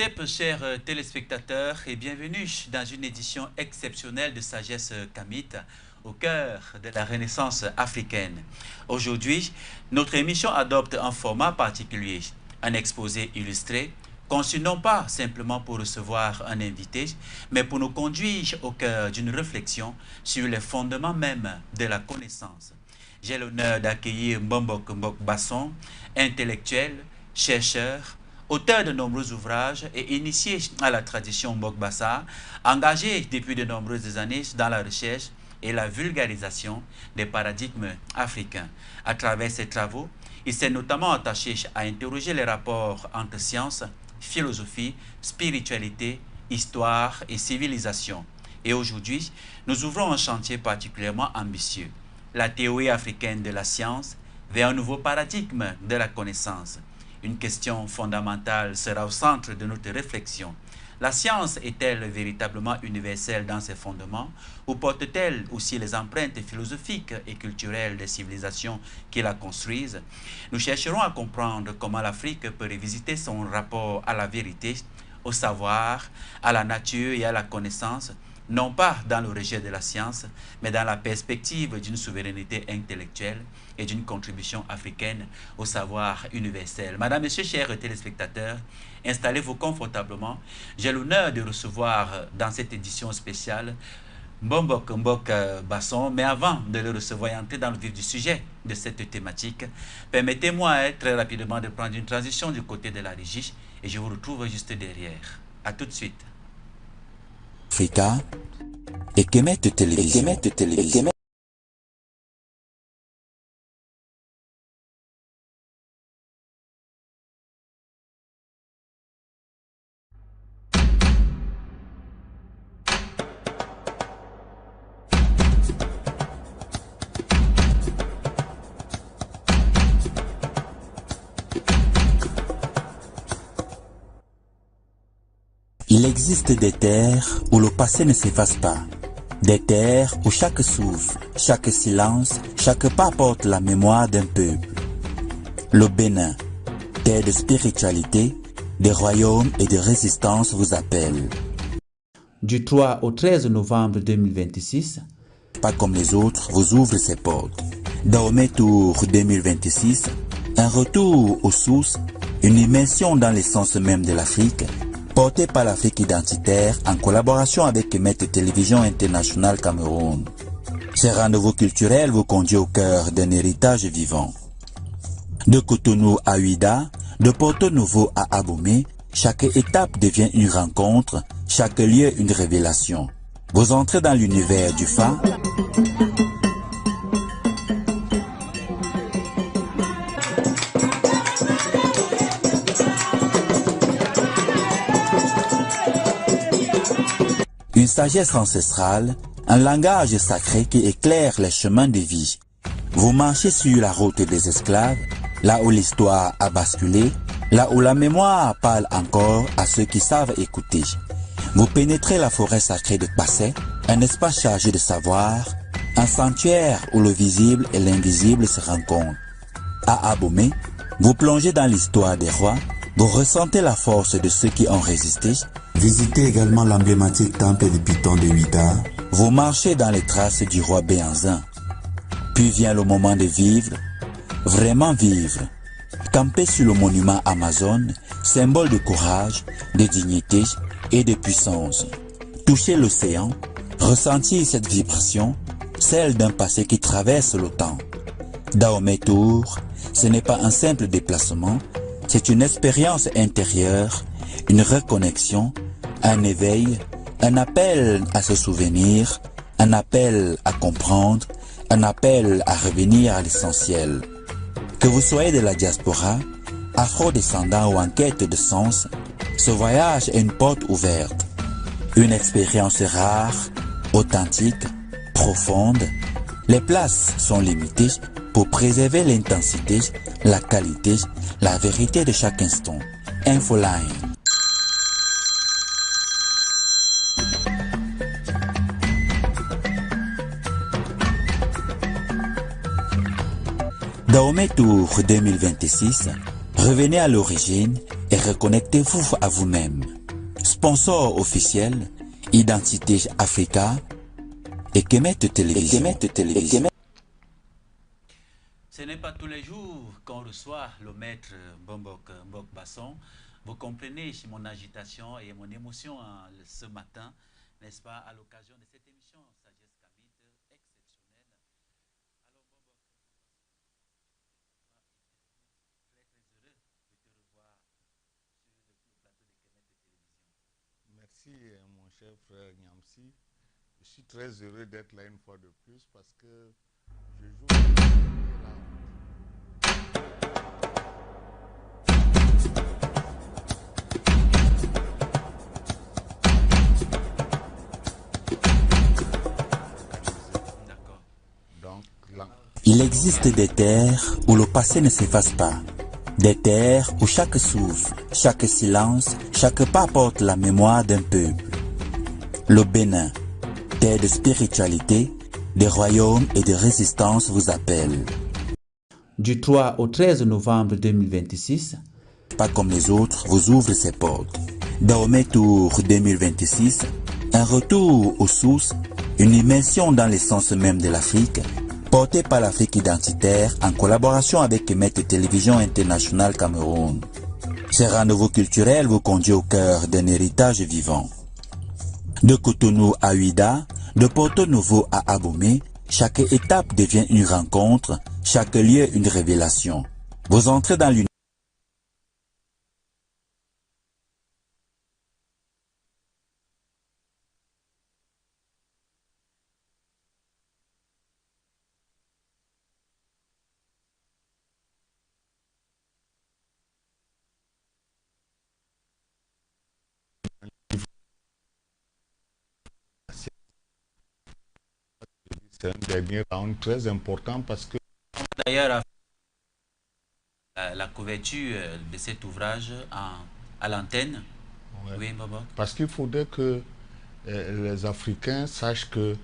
Hotep, chers téléspectateurs, et bienvenue dans une édition exceptionnelle de Sagesse Kamite au cœur de la Renaissance africaine. Aujourd'hui, notre émission adopte un format particulier, un exposé illustré, conçu non pas simplement pour recevoir un invité, mais pour nous conduire au cœur d'une réflexion sur les fondements même de la connaissance. J'ai l'honneur d'accueillir Mbombok Mbok Basson, intellectuel, chercheur, auteur de nombreux ouvrages et initié à la tradition Mbok-Bassa, engagé depuis de nombreuses années dans la recherche et la vulgarisation des paradigmes africains. À travers ses travaux, il s'est notamment attaché à interroger les rapports entre science, philosophie, spiritualité, histoire et civilisation. Et aujourd'hui, nous ouvrons un chantier particulièrement ambitieux, la théorie africaine de la science vers un nouveau paradigme de la connaissance. Une question fondamentale sera au centre de notre réflexion. La science est-elle véritablement universelle dans ses fondements ou porte-t-elle aussi les empreintes philosophiques et culturelles des civilisations qui la construisent? Nous chercherons à comprendre comment l'Afrique peut revisiter son rapport à la vérité, au savoir, à la nature et à la connaissance, non pas dans le rejet de la science, mais dans la perspective d'une souveraineté intellectuelle et d'une contribution africaine au savoir universel. Madame, Messieurs, chers téléspectateurs, installez-vous confortablement. J'ai l'honneur de recevoir dans cette édition spéciale Mbombok Mbok Basson, mais avant de le recevoir et entrer dans le vif du sujet de cette thématique, permettez-moi très rapidement de prendre une transition du côté de la régie et je vous retrouve juste derrière. A tout de suite. Africa et Kemet Télévision. Il existe des terres où le passé ne s'efface pas. Des terres où chaque souffle, chaque silence, chaque pas porte la mémoire d'un peuple. Le Bénin, terre de spiritualité, de royaume et de résistance vous appelle. Du 3 au 13 novembre 2026, Pas comme les autres vous ouvre ses portes. Dahomey Tour 2026, un retour aux sources, une immersion dans l'essence même de l'Afrique, porté par l'Afrique identitaire en collaboration avec Kemet Télévision International Cameroun. Ces rendez-vous culturels vous conduisent au cœur d'un héritage vivant. De Cotonou à Ouida, de Porto Novo à Abomey, chaque étape devient une rencontre, chaque lieu une révélation. Vous entrez dans l'univers du Fa. Une sagesse ancestrale, un langage sacré qui éclaire les chemins de vie. Vous marchez sur la route des esclaves, là où l'histoire a basculé, là où la mémoire parle encore à ceux qui savent écouter. Vous pénétrez la forêt sacrée de Passé, un espace chargé de savoir, un sanctuaire où le visible et l'invisible se rencontrent. À Abomey, vous plongez dans l'histoire des rois, vous ressentez la force de ceux qui ont résisté. Visitez également l'emblématique temple de Python de Ouida. Vous marchez dans les traces du roi Béanzin. Puis vient le moment de vivre, vraiment vivre. Camper sur le monument Amazon, symbole de courage, de dignité et de puissance. Toucher l'océan, ressentir cette vibration, celle d'un passé qui traverse le temps. Dahomey Tour, ce n'est pas un simple déplacement, c'est une expérience intérieure, une reconnexion, un éveil, un appel à se souvenir, un appel à comprendre, un appel à revenir à l'essentiel. Que vous soyez de la diaspora, afro-descendant ou en quête de sens, ce voyage est une porte ouverte. Une expérience rare, authentique, profonde. Les places sont limitées pour préserver l'intensité, la qualité, la vérité de chaque instant. Infoline. Dahomey Tour 2026, revenez à l'origine et reconnectez-vous à vous-même. Sponsor officiel, Identité Africa et Kemet Télévision. Ce n'est pas tous les jours qu'on reçoit le maître Mbok Basson. Vous comprenez mon agitation et mon émotion ce matin, n'est-ce pas, à l'occasion de cette émission Sagesse Kamit exceptionnelle. Alors Mbok, très heureux de te revoir sur le plateau de Kemet Télévision. Merci mon cher frère Nyamsi. Je suis très heureux d'être là une fois de plus parce que je joue Il existe des terres où le passé ne s'efface pas. Des terres où chaque souffle, chaque silence, chaque pas porte la mémoire d'un peuple. Le Bénin, terre de spiritualité, de royaume et de résistance vous appelle. Du 3 au 13 novembre 2026, pas comme les autres, vous ouvre ses portes. Dahomey Tour 2026, un retour aux sources, une immersion dans l'essence même de l'Afrique, porté par l'Afrique identitaire en collaboration avec Kemet Télévision International Cameroun. Ce rendez-vous culturel vous conduit au cœur d'un héritage vivant. De Cotonou à Ouida, de Porto Novo à Abomey, chaque étape devient une rencontre, chaque lieu une révélation. Vous entrez dans l'univers. C'est un dernier round très important parce que D'ailleurs, la couverture de cet ouvrage à l'antenne. ouais, Oui, Mbok. parce qu'il faudrait que les Africains sachent que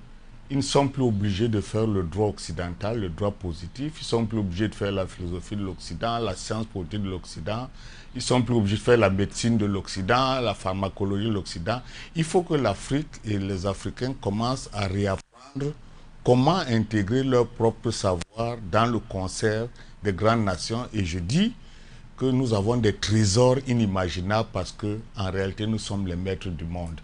ils ne sont plus obligés de faire le droit occidental, le droit positif. Ils ne sont plus obligés de faire la philosophie de l'Occident, la science politique de l'Occident. Ils ne sont plus obligés de faire la médecine de l'Occident, la pharmacologie de l'Occident. Il faut que l'Afrique et les Africains commencent à réapprendre comment intégrer leur propre savoir dans le concert des grandes nations. Et je dis que nous avons des trésors inimaginables parce que en réalité, nous sommes les maîtres du monde.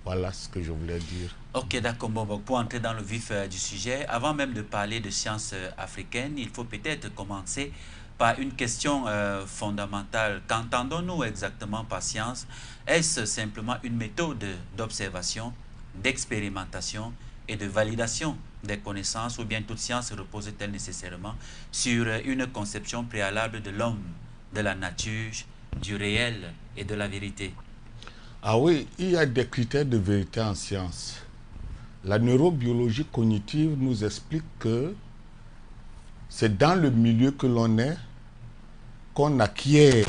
Voilà ce que je voulais dire. Ok, d'accord, Mbok. Pour entrer dans le vif du sujet, avant même de parler de sciences africaines, il faut peut-être commencer par une question fondamentale. Qu'entendons-nous exactement par science? Est-ce simplement une méthode d'observation, d'expérimentation et de validation des connaissances, ou bien toute science repose-t-elle nécessairement sur une conception préalable de l'homme, de la nature, du réel et de la vérité? Ah oui, il y a des critères de vérité en science. La neurobiologie cognitive nous explique que c'est dans le milieu que l'on est qu'on acquiert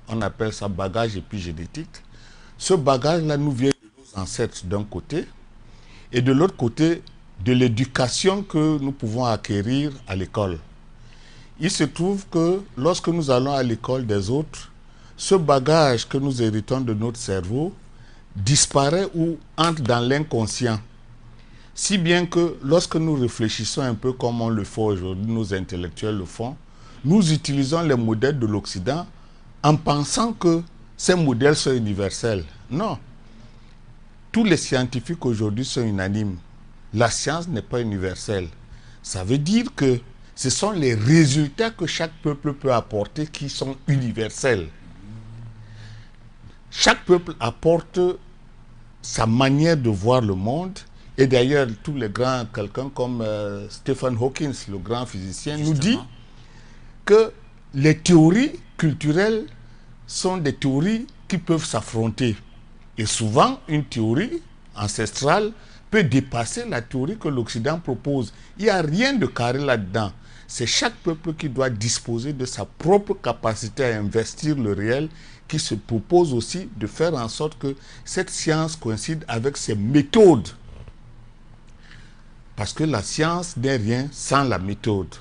on appelle ça bagage épigénétique. Ce bagage-là nous vient de nos ancêtres d'un côté et de l'autre côté de l'éducation que nous pouvons acquérir à l'école. Il se trouve que lorsque nous allons à l'école des autres, ce bagage que nous héritons de notre cerveau disparaît ou entre dans l'inconscient. Si bien que lorsque nous réfléchissons un peu comme on le fait aujourd'hui, nos intellectuels le font, nous utilisons les modèles de l'Occident en pensant que ces modèles sont universels. Non. Tous les scientifiques aujourd'hui sont unanimes. La science n'est pas universelle. Ça veut dire que ce sont les résultats que chaque peuple peut apporter qui sont universels. Chaque peuple apporte sa manière de voir le monde. Et d'ailleurs, tous les grands, quelqu'un comme Stephen Hawking, le grand physicien, nous dit que les théories culturelles sont des théories qui peuvent s'affronter. Et souvent, une théorie ancestrale peut dépasser la théorie que l'Occident propose. Il n'y a rien de carré là-dedans. C'est chaque peuple qui doit disposer de sa propre capacité à investir le réel, qui se propose aussi de faire en sorte que cette science coïncide avec ses méthodes. Parce que la science n'est rien sans la méthode.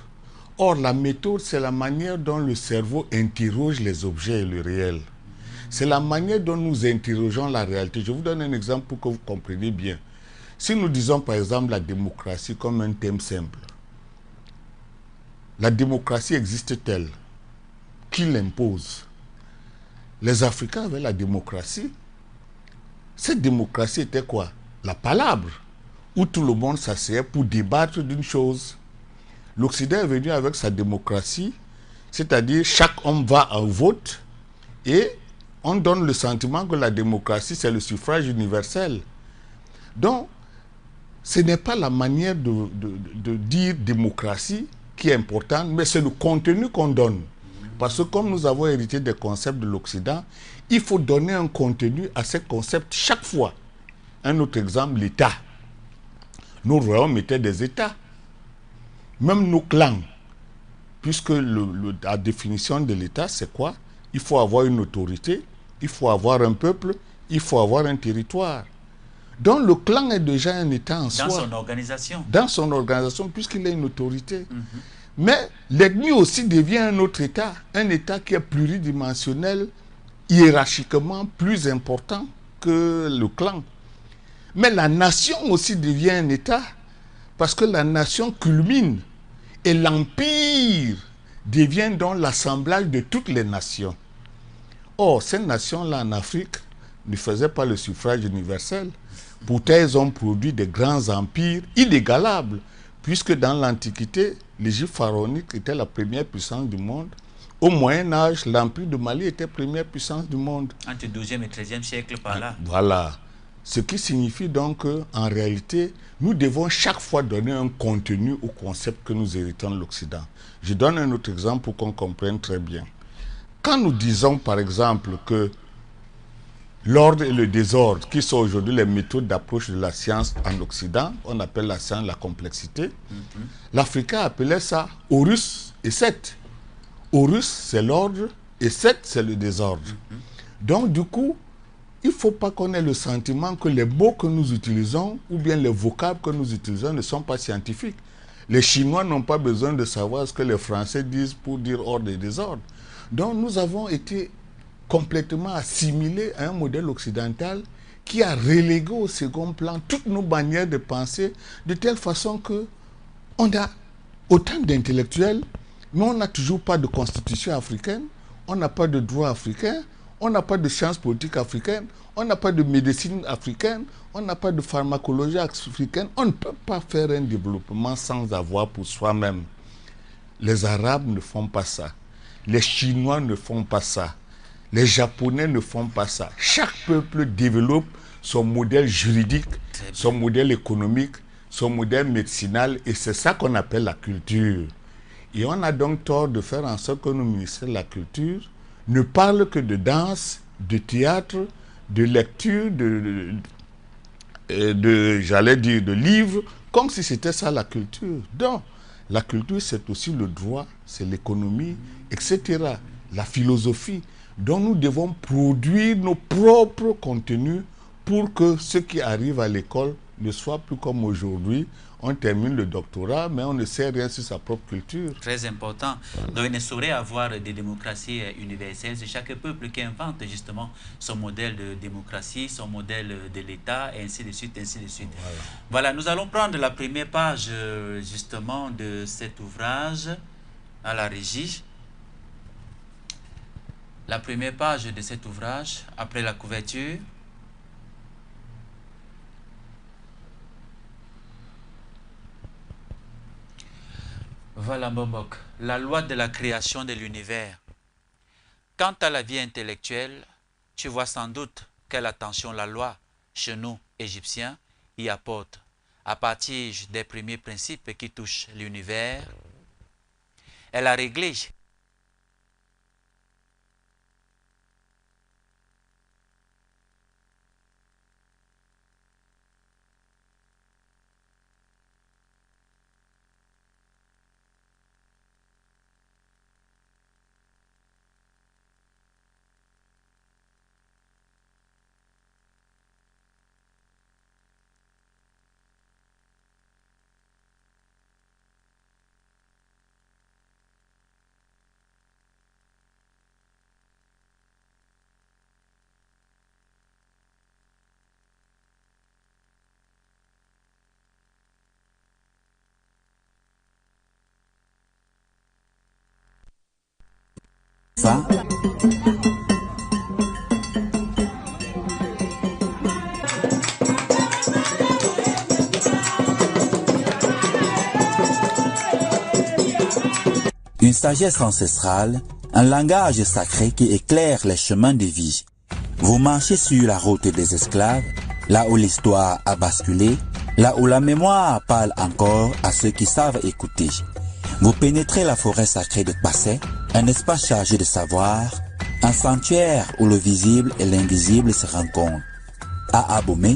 Or, la méthode, c'est la manière dont le cerveau interroge les objets et le réel. C'est la manière dont nous interrogeons la réalité. Je vous donne un exemple pour que vous compreniez bien. Si nous disons par exemple la démocratie comme un thème simple, la démocratie existe-t-elle? Qui l'impose? Les Africains avaient la démocratie. Cette démocratie était quoi? La palabre, où tout le monde s'asseyait pour débattre d'une chose. L'Occident est venu avec sa démocratie, c'est-à-dire chaque homme va au vote et on donne le sentiment que la démocratie, c'est le suffrage universel. Donc, ce n'est pas la manière de dire démocratie qui est importante, mais c'est le contenu qu'on donne. Parce que comme nous avons hérité des concepts de l'Occident, il faut donner un contenu à ces concepts chaque fois. Un autre exemple, l'État. Nos royaumes étaient des États. Même nos clans. Puisque la définition de l'État, c'est quoi? Il faut avoir une autorité, il faut avoir un peuple, il faut avoir un territoire. Donc le clan est déjà un État en soi. Dans son organisation. Dans son organisation, puisqu'il a une autorité. Mais l'ennemi aussi devient un autre État. Un État qui est pluridimensionnel, hiérarchiquement plus important que le clan. Mais la nation aussi devient un État. Parce que la nation culmine. Et l'empire devient donc l'assemblage de toutes les nations. Or, ces nations-là en Afrique ne faisaient pas le suffrage universel. Pourtant, elles ont produit des grands empires inégalables, puisque dans l'Antiquité, l'Égypte pharaonique était la première puissance du monde. Au Moyen-Âge, l'Empire de Mali était la première puissance du monde. Entre le 12e et 13e siècle, par là. Voilà. Ce qui signifie donc qu'en réalité, nous devons chaque fois donner un contenu au concept que nous héritons de l'Occident. Je donne un autre exemple pour qu'on comprenne très bien. Quand nous disons par exemple que l'ordre et le désordre, qui sont aujourd'hui les méthodes d'approche de la science en Occident, on appelle la science la complexité, l'Africain appelait ça Horus et Seth. Horus, c'est l'ordre, et Seth, c'est le désordre. Donc du coup, il ne faut pas qu'on ait le sentiment que les mots que nous utilisons ou bien les vocables que nous utilisons ne sont pas scientifiques. Les Chinois n'ont pas besoin de savoir ce que les Français disent pour dire ordre et désordre. Donc nous avons été complètement assimilés à un modèle occidental qui a relégué au second plan toutes nos manières de penser de telle façon que on a autant d'intellectuels, mais on n'a toujours pas de constitution africaine, on n'a pas de droit africain, on n'a pas de sciences politiques africaines, on n'a pas de médecine africaine, on n'a pas de pharmacologie africaine. On ne peut pas faire un développement sans avoir pour soi-même. Les Arabes ne font pas ça. Les Chinois ne font pas ça. Les Japonais ne font pas ça. Chaque peuple développe son modèle juridique, son modèle économique, son modèle médicinal, et c'est ça qu'on appelle la culture. Et on a donc tort de faire en sorte que nos ministères de la Culture ne parlent que de danse, de théâtre, de lecture, j'allais dire, de livres, comme si c'était ça la culture. Donc, la culture, c'est aussi le droit, c'est l'économie, etc. La philosophie. Donc, nous devons produire nos propres contenus pour que ceux qui arrivent à l'école ne soient plus comme aujourd'hui. On termine le doctorat, mais on ne sait rien sur sa propre culture. Très important. Donc, il ne saurait avoir des démocraties universelles. C'est chaque peuple qui invente justement son modèle de démocratie, son modèle de l'État, et ainsi de suite, ainsi de suite. Voilà, nous allons prendre la première page justement de cet ouvrage à la régie. La première page de cet ouvrage, après la couverture. Voilà, Mbomok, la loi de la création de l'univers. Quant à la vie intellectuelle, tu vois sans doute quelle attention la loi, chez nous, Égyptiens, y apporte, à partir des premiers principes qui touchent l'univers. Elle a réglé Fin. Une sagesse ancestrale, un langage sacré qui éclaire les chemins de vie. Vous marchez sur la route des esclaves, là où l'histoire a basculé, là où la mémoire parle encore à ceux qui savent écouter. Vous pénétrez la forêt sacrée de Passé, un espace chargé de savoir, un sanctuaire où le visible et l'invisible se rencontrent. À Abomey,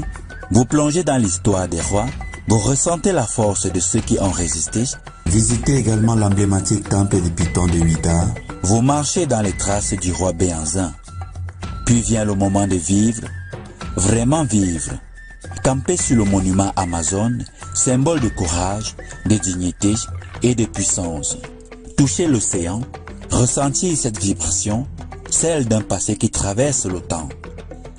vous plongez dans l'histoire des rois, vous ressentez la force de ceux qui ont résisté. Visitez également l'emblématique temple de Python de Ouidah. Vous marchez dans les traces du roi Béanzin. Puis vient le moment de vivre, vraiment vivre. Camper sur le monument Amazon, symbole de courage, de dignité et de puissance. Toucher l'océan, ressentir cette vibration, celle d'un passé qui traverse le temps.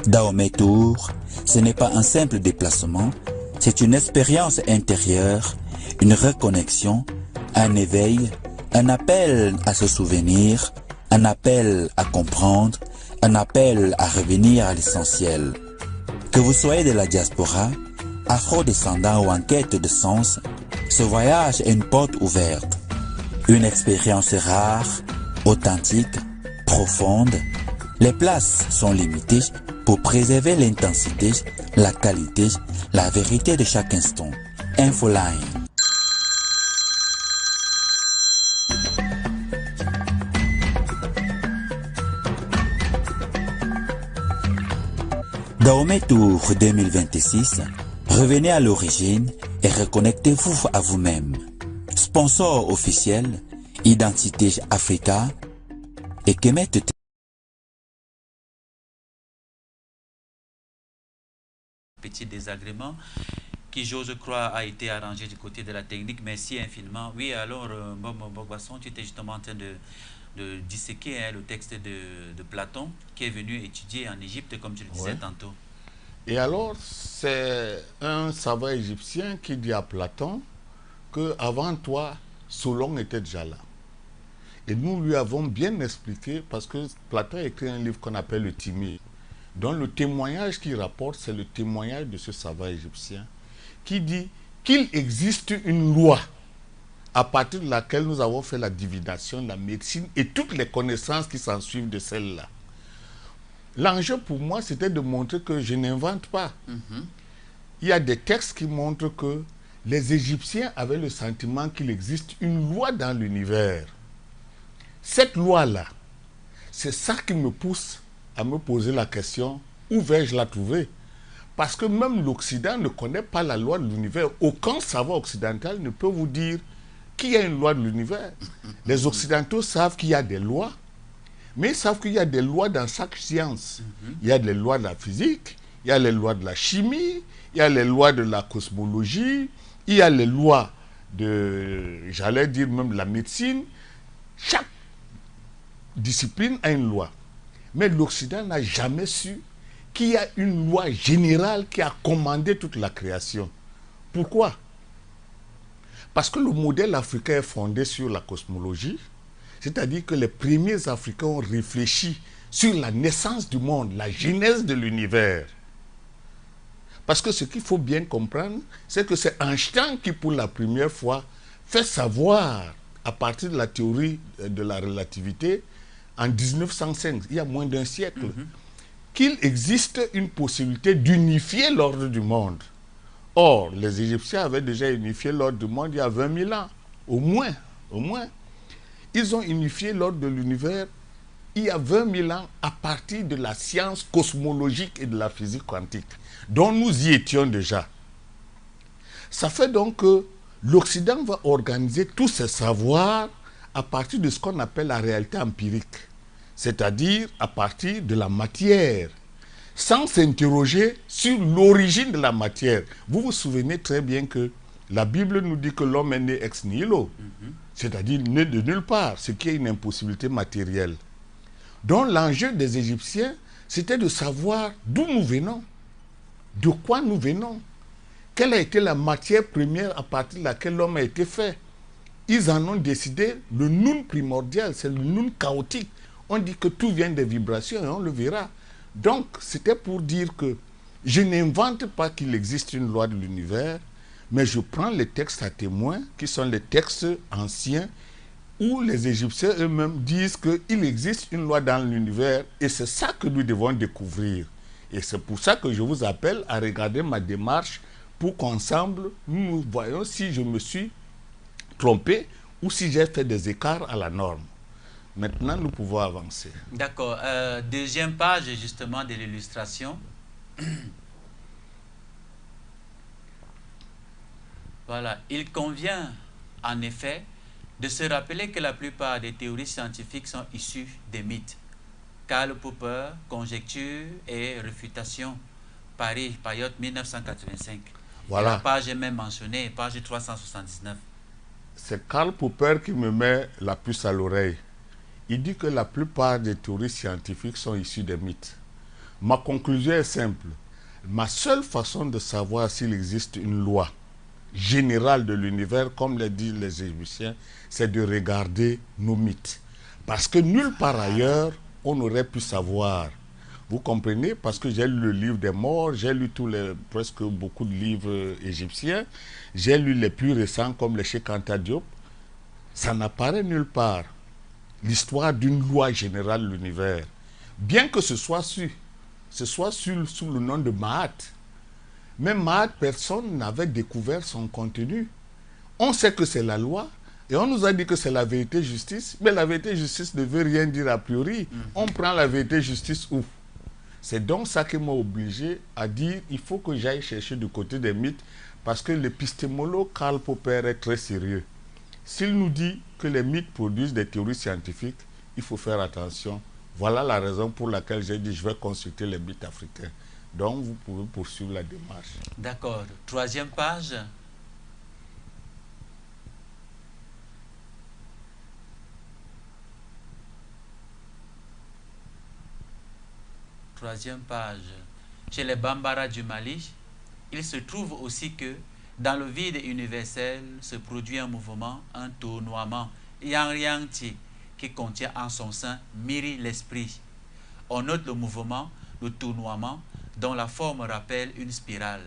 Dahomey Tour, ce n'est pas un simple déplacement, c'est une expérience intérieure, une reconnexion, un éveil, un appel à se souvenir, un appel à comprendre, un appel à revenir à l'essentiel. Que vous soyez de la diaspora, afro-descendant ou en quête de sens, ce voyage est une porte ouverte. Une expérience rare, authentique, profonde. Les places sont limitées pour préserver l'intensité, la qualité, la vérité de chaque instant. Infoline. Dahomey Tour 2026, revenez à l'origine et reconnectez-vous à vous-même. Sponsor officiel, Identité Africa et Kemet. Petit désagrément qui, j'ose croire, a été arrangé du côté de la technique. Merci infiniment. Oui, alors, Bogbasson, tu étais justement en train de disséquer le texte de Platon, qui est venu étudier en Égypte, comme tu le disais tantôt. Et alors, c'est un savant égyptien qui dit à Platon que avant toi, Solon était déjà là. Et nous lui avons bien expliqué, parce que Platon a écrit un livre qu'on appelle le Timée, dont le témoignage qu'il rapporte, c'est le témoignage de ce savant égyptien, qui dit qu'il existe une loi à partir de laquelle nous avons fait la divination, la médecine et toutes les connaissances qui s'en suivent de celle-là. L'enjeu pour moi, c'était de montrer que je n'invente pas. Il y a des textes qui montrent que les Égyptiens avaient le sentiment qu'il existe une loi dans l'univers. Cette loi-là, c'est ça qui me pousse à me poser la question, où vais-je la trouver? Parce que même l'Occident ne connaît pas la loi de l'univers. Aucun savoir occidental ne peut vous dire qu'il y a une loi de l'univers. Les Occidentaux savent qu'il y a des lois, mais ils savent qu'il y a des lois dans chaque science. Il y a les lois de la physique, il y a les lois de la chimie, il y a les lois de la cosmologie, il y a les lois de, j'allais dire même de la médecine. Chaque discipline a une loi. Mais l'Occident n'a jamais su qu'il y a une loi générale qui a commandé toute la création. Pourquoi? Parce que le modèle africain est fondé sur la cosmologie, c'est-à-dire que les premiers Africains ont réfléchi sur la naissance du monde, la genèse de l'univers. Parce que ce qu'il faut bien comprendre, c'est que c'est Einstein qui, pour la première fois, fait savoir, à partir de la théorie de la relativité, en 1905, il y a moins d'un siècle, qu'il existe une possibilité d'unifier l'ordre du monde. Or, les Égyptiens avaient déjà unifié l'ordre du monde il y a 20 000 ans, au moins. Ils ont unifié l'ordre de l'univers il y a 20 000 ans à partir de la science cosmologique et de la physique quantique, dont nous y étions déjà. Ça fait donc que l'Occident va organiser tous ses savoirs à partir de ce qu'on appelle la réalité empirique, c'est-à-dire à partir de la matière, sans s'interroger sur l'origine de la matière. Vous vous souvenez très bien que la Bible nous dit que l'homme est né ex nihilo, c'est-à-dire né de nulle part, ce qui est une impossibilité matérielle. Donc l'enjeu des Égyptiens, c'était de savoir d'où nous venons, de quoi nous venons, quelle a été la matière première à partir de laquelle l'homme a été fait. Ils en ont décidé le Nun primordial, c'est le Nun chaotique, On dit que tout vient des vibrations et on le verra. Donc, c'était pour dire que je n'invente pas qu'il existe une loi de l'univers, mais je prends les textes à témoin, qui sont les textes anciens, où les Égyptiens eux-mêmes disent qu'il existe une loi dans l'univers, et c'est ça que nous devons découvrir. Et c'est pour ça que je vous appelle à regarder ma démarche, pour qu'ensemble, nous voyons si je me suis trompé, ou si j'ai fait des écarts à la norme. Maintenant, nous pouvons avancer. D'accord. Deuxième page, justement, de l'illustration. Voilà. Il convient, en effet, de se rappeler que la plupart des théories scientifiques sont issues des mythes. Karl Popper, Conjecture et Réfutation, Paris, période 1985. Voilà. Et la page est même mentionnée, page 379. C'est Karl Popper qui me met la puce à l'oreille. Il dit que la plupart des théories scientifiques sont issues des mythes. Ma conclusion est simple. Ma seule façon de savoir s'il existe une loi générale de l'univers, comme le disent les Égyptiens, c'est de regarder nos mythes. Parce que nulle part ailleurs, on aurait pu savoir. Vous comprenez? Parce que j'ai lu le livre des morts, j'ai lu presque beaucoup de livres égyptiens, j'ai lu les plus récents comme les Cheikh Anta Diop. Ça n'apparaît nulle part. L'histoire d'une loi générale de l'univers. Bien que ce soit sous le nom de Mahat. Même Mahat, personne n'avait découvert son contenu. On sait que c'est la loi, et on nous a dit que c'est la vérité-justice, mais la vérité-justice ne veut rien dire a priori. On prend la vérité-justice où? C'est donc ça qui m'a obligé à dire il faut que j'aille chercher du côté des mythes, parce que l'épistémologue Karl Popper est très sérieux. S'il nous dit que les mythes produisent des théories scientifiques, il faut faire attention. Voilà la raison pour laquelle j'ai dit je vais consulter les mythes africains. Donc vous pouvez poursuivre la démarche. D'accord. Troisième page. Troisième page. Chez les Bambara du Mali, il se trouve aussi que dans le vide universel se produit un mouvement, un tournoiement, Yang-Yang-Ti, qui contient en son sein Miri l'esprit. On note le mouvement, le tournoiement, dont la forme rappelle une spirale.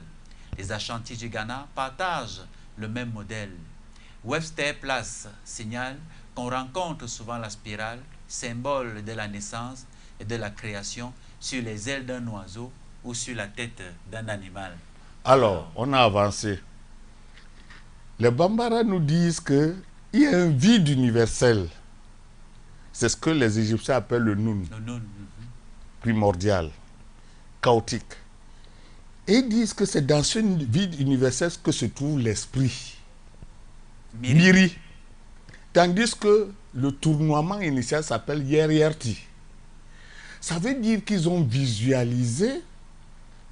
Les Ashantis du Ghana partagent le même modèle. Webster Place signale qu'on rencontre souvent la spirale, symbole de la naissance et de la création, sur les ailes d'un oiseau ou sur la tête d'un animal. Alors, on a avancé. Les Bambara nous disent qu'il y a un vide universel. C'est ce que les Égyptiens appellent le Nun. Le Nun. Primordial, chaotique. Et ils disent que c'est dans ce vide universel que se trouve l'esprit. Miri. Tandis que le tournoiement initial s'appelle Yer-Yerti. Ça veut dire qu'ils ont visualisé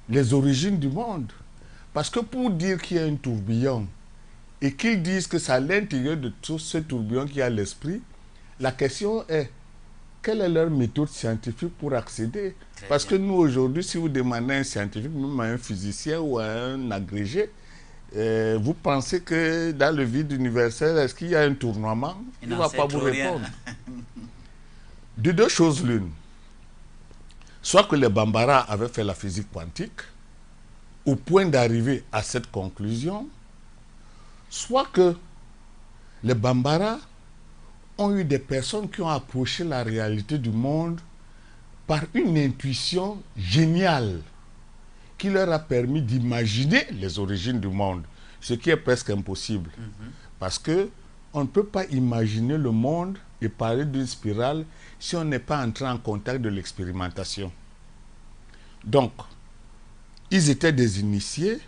les origines du monde. Parce que pour dire qu'il y a un tourbillon et qu'ils disent que c'est à l'intérieur de tout ce tourbillon qu'il y a l'esprit, la question est, quelle est leur méthode scientifique pour accéder? Parce que nous, aujourd'hui, si vous demandez à un scientifique, même à un physicien ou à un agrégé, vous pensez que dans le vide universel, est-ce qu'il y a un tournoiement? Il ne va pas vous répondre. De deux choses l'une. Soit que les Bambara avaient fait la physique quantique, au point d'arriver à cette conclusion, soit que les Bambara ont eu des personnes qui ont approché la réalité du monde par une intuition géniale qui leur a permis d'imaginer les origines du monde, ce qui est presque impossible. Parce que on ne peut pas imaginer le monde et parler d'une spirale si on n'est pas entré en contact de l'expérimentation. Donc, ils étaient des initiés,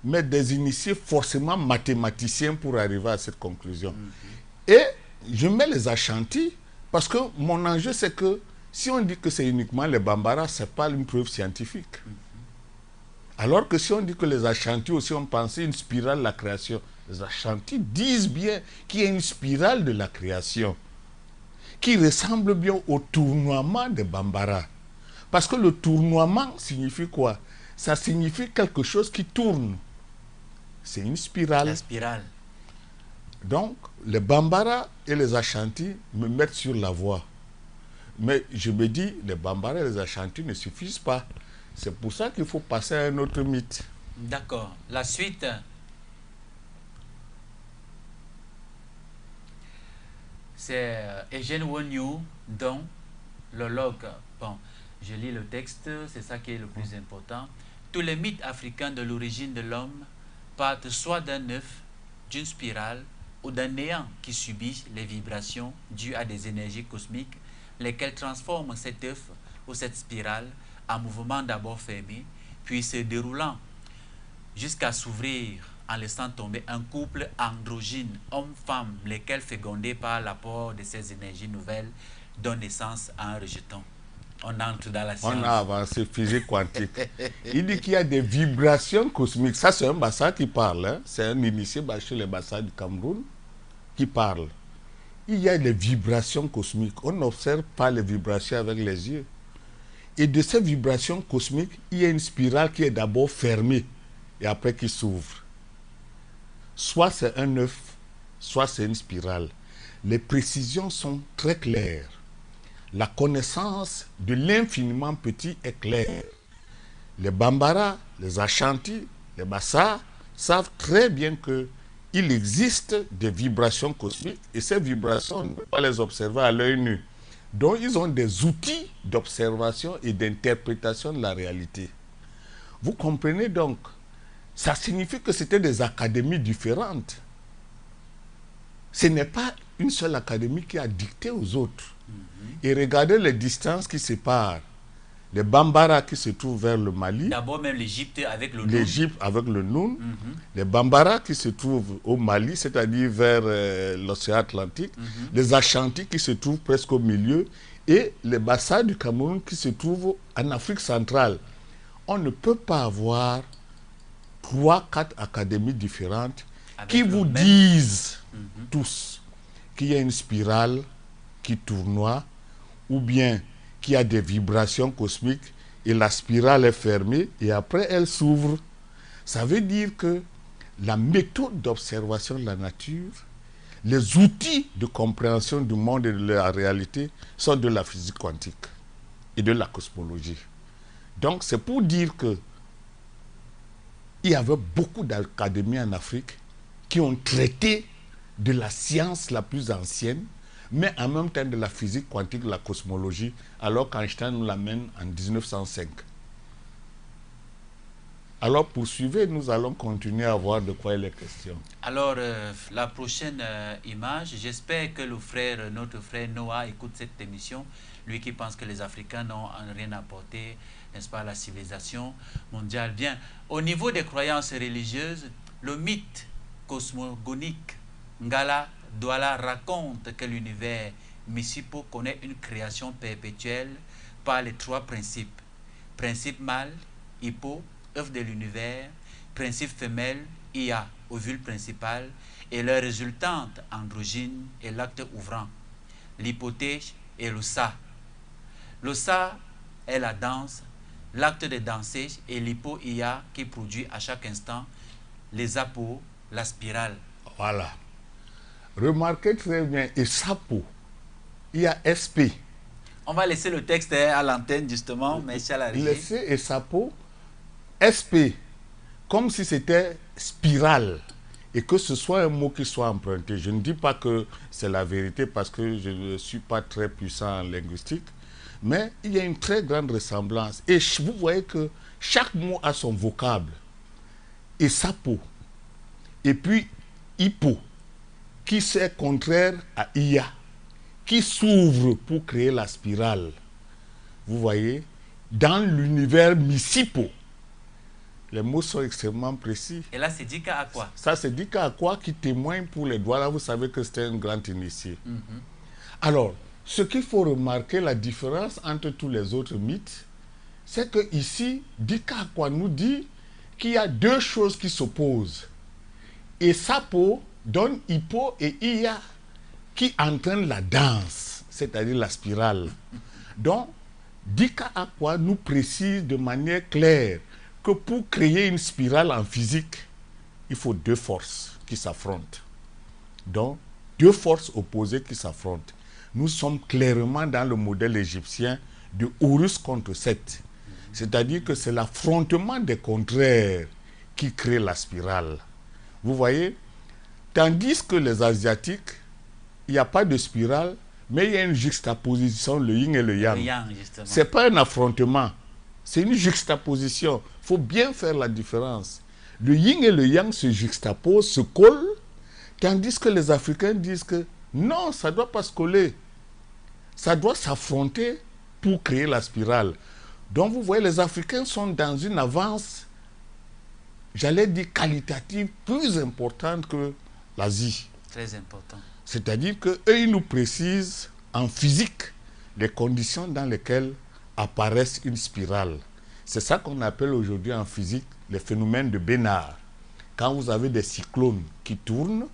mais des initiés forcément mathématiciens pour arriver à cette conclusion. Et je mets les Ashantis parce que mon enjeu, c'est que si on dit que c'est uniquement les Bambara, ce n'est pas une preuve scientifique. Alors que si on dit que les Ashantis aussi ont pensé une spirale de la création, les Ashantis disent bien qu'il y a une spirale de la création qui ressemble bien au tournoiement des Bambara. Parce que le tournoiement signifie quoi? Ça signifie quelque chose qui tourne. C'est une spirale. La spirale. Donc, les Bambara et les Ashantis me mettent sur la voie. Mais je me dis, les Bambara et les Ashanti ne suffisent pas. C'est pour ça qu'il faut passer à un autre mythe. D'accord. La suite. C'est Eugène Wonyu, dont le log. Bon, je lis le texte, c'est ça qui est le plus important. Tous les mythes africains de l'origine de l'homme partent soit d'un œuf, d'une spirale ou d'un néant qui subit les vibrations dues à des énergies cosmiques, lesquelles transforment cet œuf ou cette spirale en mouvement d'abord fermé, puis se déroulant jusqu'à s'ouvrir en laissant tomber un couple androgyne, homme-femme, lesquels, fécondés par l'apport de ces énergies nouvelles, donnent naissance à un rejeton. On entre dans la science. On a avancé physique quantique. Il dit qu'il y a des vibrations cosmiques. Ça, c'est un Bassa qui parle. Hein. C'est un initié chez les Bassa du Cameroun qui parle. Il y a des vibrations cosmiques. On n'observe pas les vibrations avec les yeux. Et de ces vibrations cosmiques, il y a une spirale qui est d'abord fermée et après qui s'ouvre. Soit c'est un œuf, soit c'est une spirale. Les précisions sont très claires. La connaissance de l'infiniment petit est claire. Les Bambara, les Ashanti, les Bassa savent très bien qu'il existe des vibrations cosmiques et ces vibrations, on ne peut pas les observer à l'œil nu. Donc ils ont des outils d'observation et d'interprétation de la réalité. Vous comprenez donc? Ça signifie que c'était des académies différentes. Ce n'est pas une seule académie qui a dicté aux autres. Et regardez les distances qui séparent les Bambara qui se trouvent vers le Mali. D'abord même l'Égypte avec le Noun. L'Égypte avec le Noun. Les Bambara qui se trouvent au Mali, c'est-à-dire vers l'océan Atlantique. Les Ashanti qui se trouvent presque au milieu. Et les Bassa du Cameroun qui se trouvent en Afrique centrale. On ne peut pas avoir 3-4 académies différentes avec qui vous disent tous qu'il y a une spirale qui tournoie ou bien qu'il y a des vibrations cosmiques et la spirale est fermée et après elle s'ouvre. Ça veut dire que la méthode d'observation de la nature, les outils de compréhension du monde et de la réalité sont de la physique quantique et de la cosmologie. Donc c'est pour dire que il y avait beaucoup d'académies en Afrique qui ont traité de la science la plus ancienne, mais en même temps de la physique quantique, de la cosmologie, alors qu'Einstein nous l'amène en 1905. Alors poursuivez, nous allons continuer à voir de quoi il est question. Alors, la prochaine image, j'espère que notre frère Noah écoute cette émission, lui qui pense que les Africains n'ont rien apporté, n'est-ce pas, à la civilisation mondiale. Bien, au niveau des croyances religieuses, le mythe cosmogonique Ngala Douala raconte que l'univers Missipo connaît une création perpétuelle par les 3 principes. Principe mâle, Hippo, œuf de l'univers, principe femelle, Ia, ovule principal, et leur résultante androgyne est l'acte ouvrant, l'hypothèse et le sa. Le sa est la danse, l'acte de danser et l'hypo-Ia qui produit à chaque instant les apos, la spirale. Voilà. Remarquez très bien, et sapo, il y a SP. On va laisser le texte à l'antenne justement, mais c'est à la régie. Laissez et sapo, SP, comme si c'était spirale, et que ce soit un mot qui soit emprunté. Je ne dis pas que c'est la vérité parce que je ne suis pas très puissant en linguistique, mais il y a une très grande ressemblance. Et vous voyez que chaque mot a son vocable. Et sapo, et puis hippo, qui est contraire à Ia, qui s'ouvre pour créer la spirale. Vous voyez, dans l'univers Missipo, les mots sont extrêmement précis. Et là, c'est Dika à quoi? Ça, c'est Dika à quoi qui témoigne pour les doigts. Là, vous savez que c'était un grand initié. Alors, ce qu'il faut remarquer, la différence entre tous les autres mythes, c'est que ici, Dika à quoi nous dit qu'il y a 2 choses qui s'opposent. Et Sapo donne Hippo et Ia qui entraînent la danse, c'est-à-dire la spirale. Donc, Dika Aqua nous précise de manière claire que pour créer une spirale en physique, il faut 2 forces qui s'affrontent. Donc, 2 forces opposées qui s'affrontent. nous sommes clairement dans le modèle égyptien de Horus contre Seth. C'est-à-dire que c'est l'affrontement des contraires qui crée la spirale. Vous voyez? Tandis que les Asiatiques, il n'y a pas de spirale, mais il y a une juxtaposition, le yin et le yang. Ce n'est pas un affrontement, c'est une juxtaposition. Il faut bien faire la différence. Le yin et le yang se juxtaposent, se collent, tandis que les Africains disent que non, ça ne doit pas se coller. Ça doit s'affronter pour créer la spirale. Donc vous voyez, les Africains sont dans une avance, j'allais dire qualitative, plus importante que l'Asie. Très important. C'est-à-dire qu'eux, ils nous précisent en physique les conditions dans lesquelles apparaissent une spirale. C'est ça qu'on appelle aujourd'hui en physique les phénomènes de Bénard. Quand vous avez des cyclones qui tournent,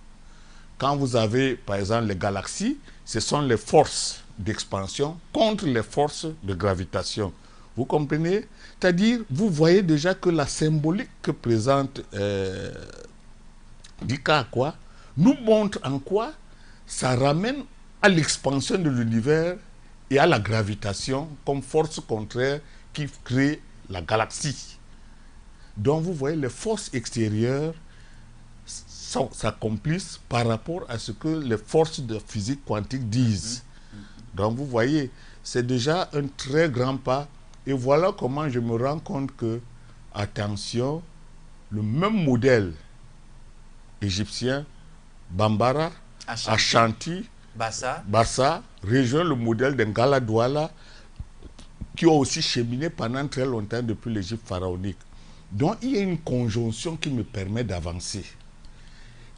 quand vous avez par exemple les galaxies, ce sont les forces d'expansion contre les forces de gravitation. Vous comprenez? C'est-à-dire, vous voyez déjà que la symbolique que présente Dika Akua nous montre en quoi ça ramène à l'expansion de l'univers et à la gravitation comme force contraire qui crée la galaxie. Donc vous voyez, les forces extérieures s'accomplissent par rapport à ce que les forces de physique quantique disent. Donc vous voyez, c'est déjà un très grand pas. Et voilà comment je me rends compte que, attention, le même modèle égyptien, Bambara, Ashanti, Bassa, rejoint le modèle d'un Galadouala qui ont aussi cheminé pendant très longtemps depuis l'Égypte pharaonique. Donc il y a une conjonction qui me permet d'avancer.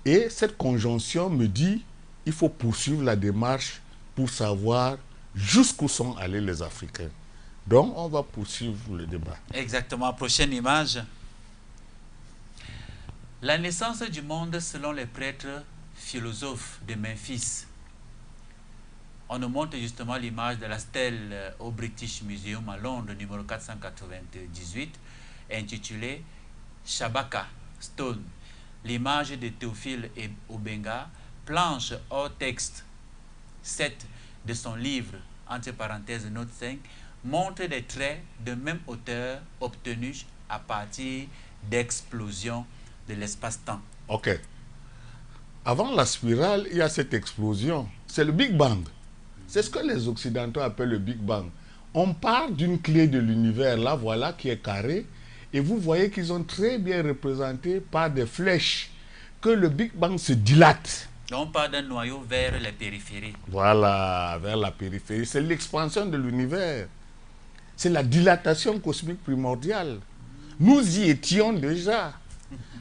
Et cette conjonction me dit, il faut poursuivre la démarche pour savoir jusqu'où sont allés les Africains. Donc, on va poursuivre le débat. Exactement. Prochaine image. La naissance du monde selon les prêtres philosophes de Memphis. On nous montre justement l'image de la stèle au British Museum à Londres, numéro 498, intitulée Shabaka Stone. L'image de Théophile et Obenga, planche hors texte 7 de son livre, entre parenthèses, note 5, montre des traits de même hauteur obtenus à partir d'explosions de l'espace-temps. Ok. Avant la spirale, il y a cette explosion. C'est le Big Bang. C'est ce que les Occidentaux appellent le Big Bang. On part d'une clé de l'univers, là, voilà, qui est carrée. Et vous voyez qu'ils ont très bien représenté par des flèches que le Big Bang se dilate. On part d'un noyau vers les périphéries. Voilà, vers la périphérie. C'est l'expansion de l'univers. C'est la dilatation cosmique primordiale. Nous y étions déjà.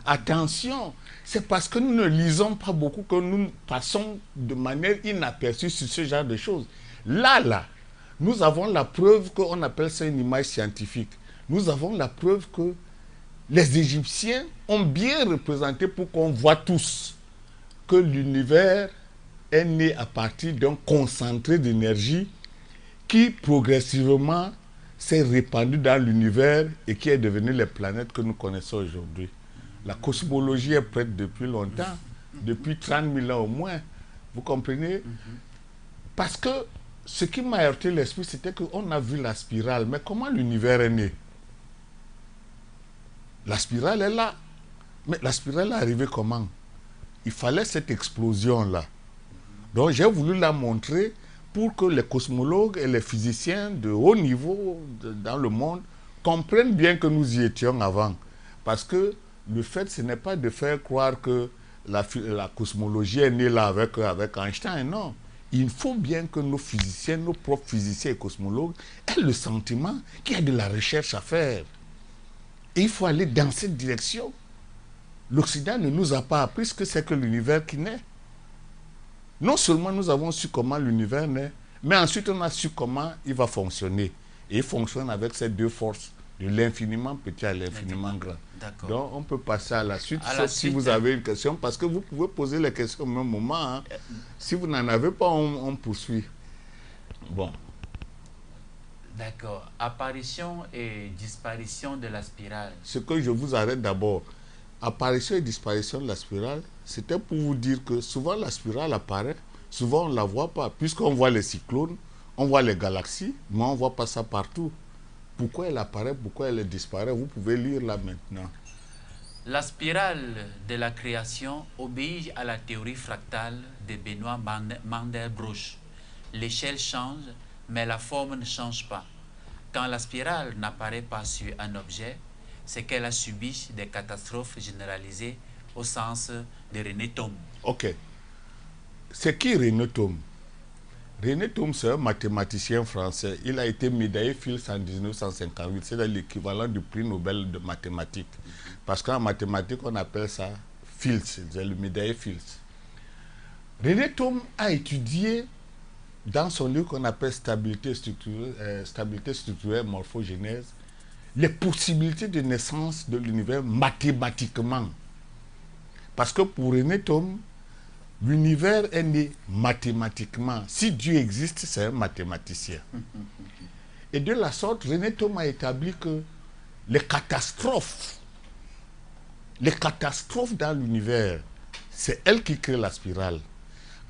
Attention, c'est parce que nous ne lisons pas beaucoup que nous passons de manière inaperçue sur ce genre de choses. Là, nous avons la preuve qu'on appelle ça une image scientifique. Nous avons la preuve que les Égyptiens ont bien représenté pour qu'on voit tous que l'univers est né à partir d'un concentré d'énergie qui progressivement s'est répandu dans l'univers et qui est devenu les planètes que nous connaissons aujourd'hui. La cosmologie est prête depuis longtemps, depuis 30 000 ans au moins. Vous comprenez? Parce que ce qui m'a heurté l'esprit, c'était qu'on a vu la spirale. Mais comment l'univers est né? La spirale est là. Mais la spirale est arrivée comment? Il fallait cette explosion-là. Donc j'ai voulu la montrer pour que les cosmologues et les physiciens de haut niveau dans le monde comprennent bien que nous y étions avant. Parce que le fait, ce n'est pas de faire croire que la cosmologie est née là avec Einstein, non. Il faut bien que nos physiciens, nos propres physiciens et cosmologues aient le sentiment qu'il y a de la recherche à faire. Et il faut aller dans cette direction. L'Occident ne nous a pas appris ce que c'est que l'univers qui naît. Non seulement nous avons su comment l'univers naît, mais ensuite on a su comment il va fonctionner. Et il fonctionne avec ces deux forces, de l'infiniment petit à l'infiniment grand. Donc on peut passer à la suite, sauf si vous avez une question, parce que vous pouvez poser les questions au même moment. Hein. Si vous n'en avez pas, on poursuit. Bon. D'accord. Apparition et disparition de la spirale. Ce que je vous arrête d'abord. Apparition et disparition de la spirale, c'était pour vous dire que souvent la spirale apparaît, souvent on ne la voit pas. Puisqu'on voit les cyclones, on voit les galaxies, mais on ne voit pas ça partout. Pourquoi elle apparaît, pourquoi elle disparaît, vous pouvez lire là maintenant. La spirale de la création obéit à la théorie fractale de Benoît Mandelbrot. L'échelle change, mais la forme ne change pas. Quand la spirale n'apparaît pas sur un objet, c'est qu'elle a subi des catastrophes généralisées au sens de René Thom. Ok. C'est qui René Thom? René Thom, c'est un mathématicien français. Il a été médaillé Fields en 1958. C'est l'équivalent du prix Nobel de mathématiques. Parce qu'en mathématiques, on appelle ça Fields. C'est le médaillé Fields. René Thom a étudié dans son livre qu'on appelle Stabilité structurelle, morphogénèse, les possibilités de naissance de l'univers mathématiquement. Parce que pour René Thom, l'univers est né mathématiquement. Si Dieu existe, c'est un mathématicien. Et de la sorte, René Thom a établi que les catastrophes dans l'univers, c'est elle qui crée la spirale.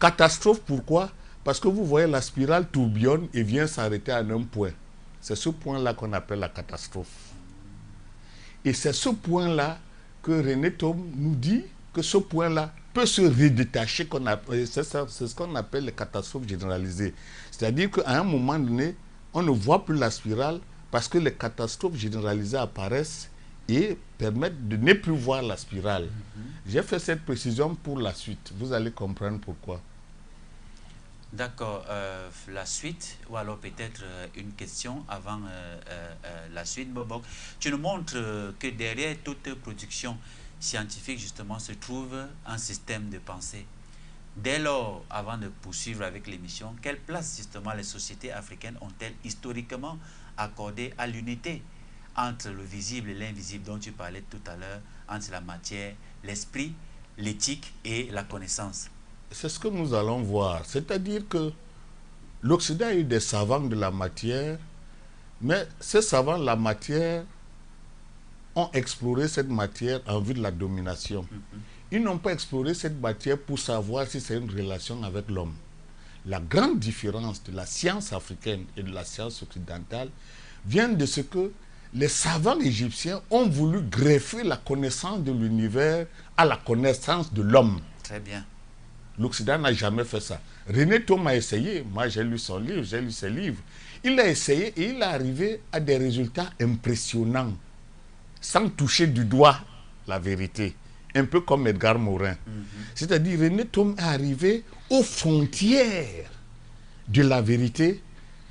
Catastrophe, pourquoi? Parce que vous voyez, la spirale tourbillonne et vient s'arrêter à un point. C'est ce point-là qu'on appelle la catastrophe. Et c'est ce point-là que René Thom nous dit que ce point-là peut se redétacher. C'est ce qu'on appelle les catastrophes généralisées. C'est-à-dire qu'à un moment donné, on ne voit plus la spirale parce que les catastrophes généralisées apparaissent et permettent de ne plus voir la spirale. J'ai fait cette précision pour la suite. Vous allez comprendre pourquoi. D'accord. La suite, ou alors peut-être une question avant la suite. Bob, tu nous montres que derrière toute production scientifique, justement, se trouve un système de pensée. Dès lors, avant de poursuivre avec l'émission, quelle place, justement, les sociétés africaines ont-elles historiquement accordé à l'unité entre le visible et l'invisible dont tu parlais tout à l'heure, entre la matière, l'esprit, l'éthique et la connaissance? C'est ce que nous allons voir. C'est-à-dire que l'Occident a eu des savants de la matière, mais ces savants de la matière ont exploré cette matière en vue de la domination. Ils n'ont pas exploré cette matière pour savoir si c'est une relation avec l'homme. La grande différence de la science africaine et de la science occidentale vient de ce que les savants égyptiens ont voulu greffer la connaissance de l'univers à la connaissance de l'homme. Très bien. L'Occident n'a jamais fait ça. René Thom a essayé. Moi, j'ai lu son livre, j'ai lu ses livres. Il a essayé et il est arrivé à des résultats impressionnants, sans toucher du doigt la vérité. Un peu comme Edgar Morin. C'est-à-dire, René Thom est arrivé aux frontières de la vérité,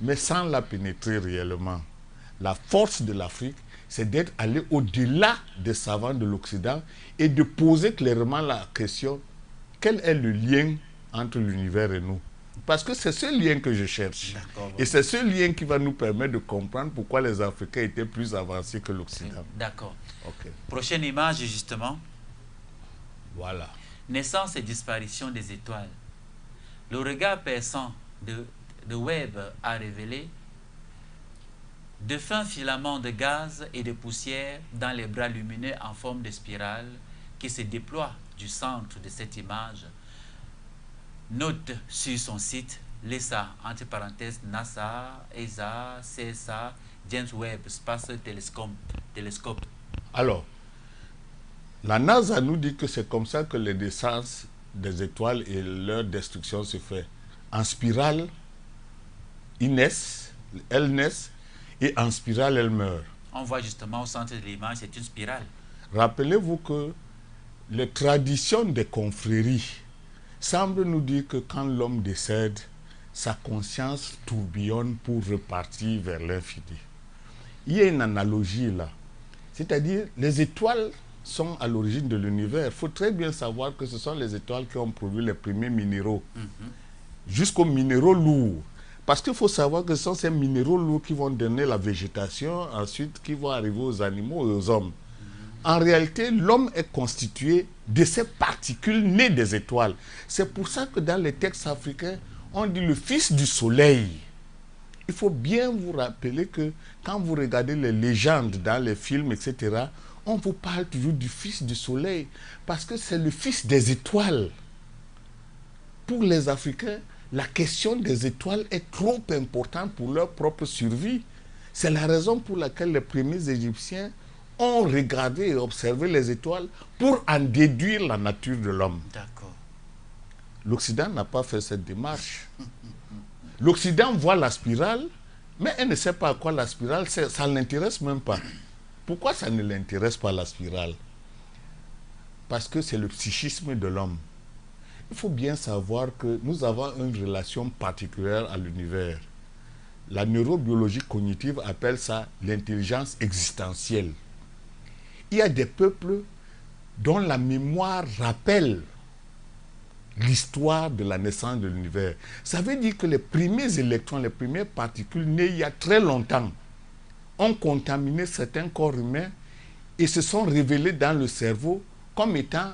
mais sans la pénétrer réellement. La force de l'Afrique, c'est d'être allé au-delà des savants de l'Occident et de poser clairement la question: quel est le lien entre l'univers et nous? Parce que c'est ce lien que je cherche. Et c'est ce lien qui va nous permettre de comprendre pourquoi les Africains étaient plus avancés que l'Occident. D'accord. Okay. Prochaine image, justement. Voilà. Naissance et disparition des étoiles. Le regard perçant de Webb a révélé de fins filaments de gaz et de poussière dans les bras lumineux en forme de spirale qui se déploient du centre de cette image. Note sur son site l'ESA, entre parenthèses NASA, ESA, CSA, James Webb Space Telescope. Alors, la NASA nous dit que c'est comme ça que les naissances des étoiles et leur destruction se fait. En spirale, elles naissent, et en spirale, elles meurent. On voit justement au centre de l'image, c'est une spirale. Rappelez-vous que les traditions des confréries semblent nous dire que quand l'homme décède, sa conscience tourbillonne pour repartir vers l'infini. Il y a une analogie là. C'est-à-dire, les étoiles sont à l'origine de l'univers. Il faut très bien savoir que ce sont les étoiles qui ont produit les premiers minéraux, jusqu'aux minéraux lourds. Parce qu'il faut savoir que ce sont ces minéraux lourds qui vont donner la végétation, ensuite qui vont arriver aux animaux et aux hommes. En réalité, l'homme est constitué de ces particules nées des étoiles. C'est pour ça que dans les textes africains, on dit le fils du soleil. Il faut bien vous rappeler que quand vous regardez les légendes dans les films, etc., on vous parle toujours du fils du soleil, parce que c'est le fils des étoiles. pour les Africains, la question des étoiles est trop importante pour leur propre survie. C'est la raison pour laquelle les premiers Égyptiens ont regardé et observé les étoiles pour en déduire la nature de l'homme. D'accord. L'Occident n'a pas fait cette démarche. L'Occident voit la spirale, mais elle ne sait pas à quoi la spirale sert. Ça ne l'intéresse même pas. Pourquoi ça ne l'intéresse pas, la spirale? Parce que c'est le psychisme de l'homme. Il faut bien savoir que nous avons une relation particulière à l'univers. La neurobiologie cognitive appelle ça l'intelligence existentielle. Il y a des peuples dont la mémoire rappelle l'histoire de la naissance de l'univers. Ça veut dire que les premiers électrons, les premières particules nées il y a très longtemps, ont contaminé certains corps humains et se sont révélés dans le cerveau comme étant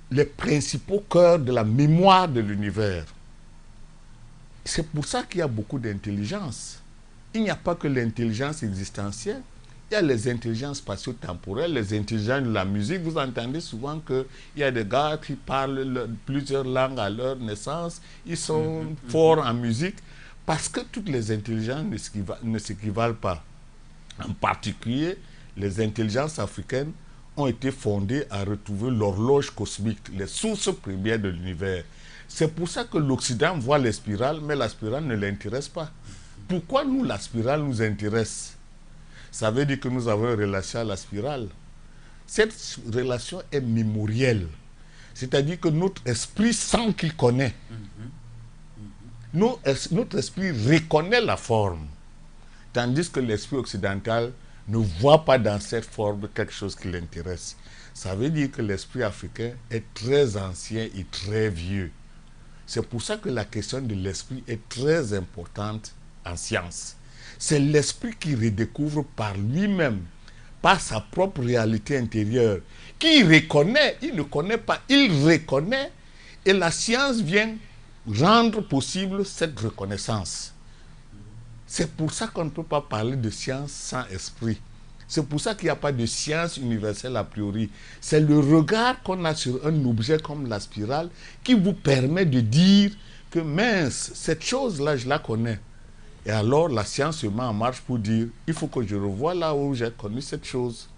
les principaux cœurs de la mémoire de l'univers. C'est pour ça qu'il y a beaucoup d'intelligence. Il n'y a pas que l'intelligence existentielle, il y a les intelligences spatio-temporelles, les intelligences de la musique. Vous entendez souvent qu'il y a des gars qui parlent plusieurs langues à leur naissance, ils sont forts en musique, parce que toutes les intelligences ne s'équivalent pas. En particulier, les intelligences africaines ont été fondées à retrouver l'horloge cosmique, les sources premières de l'univers. C'est pour ça que l'Occident voit les spirales, mais la spirale ne l'intéresse pas. Pourquoi nous, la spirale nous intéresse? Ça veut dire que nous avons une relation à la spirale. Cette relation est mémorielle. C'est-à-dire que notre esprit sent qu'il connaît. Notre esprit reconnaît la forme. Tandis que l'esprit occidental ne voit pas dans cette forme quelque chose qui l'intéresse. Ça veut dire que l'esprit africain est très ancien et très vieux. C'est pour ça que la question de l'esprit est très importante en science. C'est l'esprit qui redécouvre par lui-même, par sa propre réalité intérieure, qui reconnaît, il ne connaît pas, il reconnaît, et la science vient rendre possible cette reconnaissance. C'est pour ça qu'on ne peut pas parler de science sans esprit. C'est pour ça qu'il n'y a pas de science universelle a priori. C'est le regard qu'on a sur un objet comme la spirale qui vous permet de dire que mince, cette chose-là, je la connais. Et alors la science se met en marche pour dire, il faut que je revoie là où j'ai connu cette chose.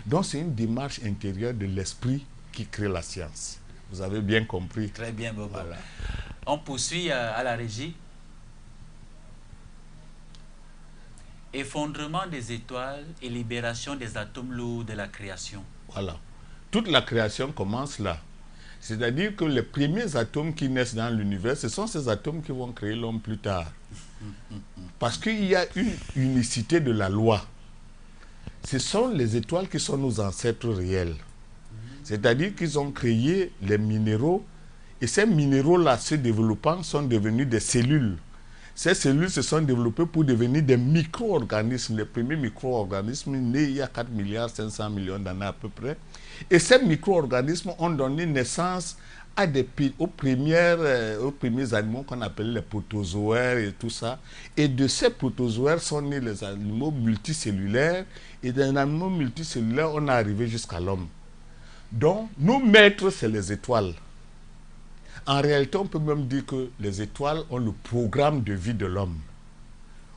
Donc c'est une démarche intérieure de l'esprit qui crée la science. Vous avez bien compris. Très bien, Bobo. Voilà. On poursuit à la régie. Effondrement des étoiles et libération des atomes lourds de la création. Voilà. Toute la création commence là. C'est-à-dire que les premiers atomes qui naissent dans l'univers, ce sont ces atomes qui vont créer l'homme plus tard. Parce qu'il y a une unicité de la loi. Ce sont les étoiles qui sont nos ancêtres réels. C'est-à-dire qu'ils ont créé les minéraux, et ces minéraux-là, se développant, sont devenus des cellules. Ces cellules se sont développées pour devenir des micro-organismes, les premiers micro-organismes nés il y a 4 milliards 500 millions d'années à peu près. Et ces micro-organismes ont donné naissance à aux premiers animaux qu'on appelle les protozoaires et tout ça. Et de ces protozoaires sont nés les animaux multicellulaires. Et des animaux multicellulaires, on est arrivé jusqu'à l'homme. Donc, nos maîtres, c'est les étoiles. En réalité, on peut même dire que les étoiles ont le programme de vie de l'homme.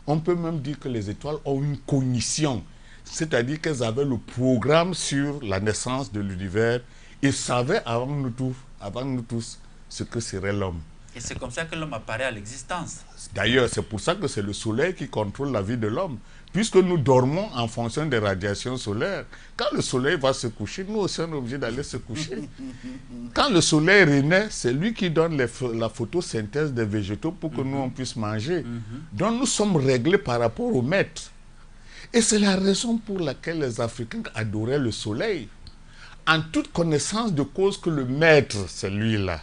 On peut même dire que les étoiles ont une cognition, c'est-à-dire qu'elles avaient le programme sur la naissance de l'univers et savaient avant nous tous ce que serait l'homme. Et c'est comme ça que l'homme apparaît à l'existence. D'ailleurs, c'est pour ça que c'est le soleil qui contrôle la vie de l'homme, puisque nous dormons en fonction des radiations solaires. Quand le soleil va se coucher, nous aussi sommes obligés d'aller se coucher. Quand le soleil renaît, c'est lui qui donne la photosynthèse des végétaux pour que nous on puisse manger. Donc nous sommes réglés par rapport au maître. Et c'est la raison pour laquelle les Africains adoraient le soleil, en toute connaissance de cause que le maître, c'est lui-là.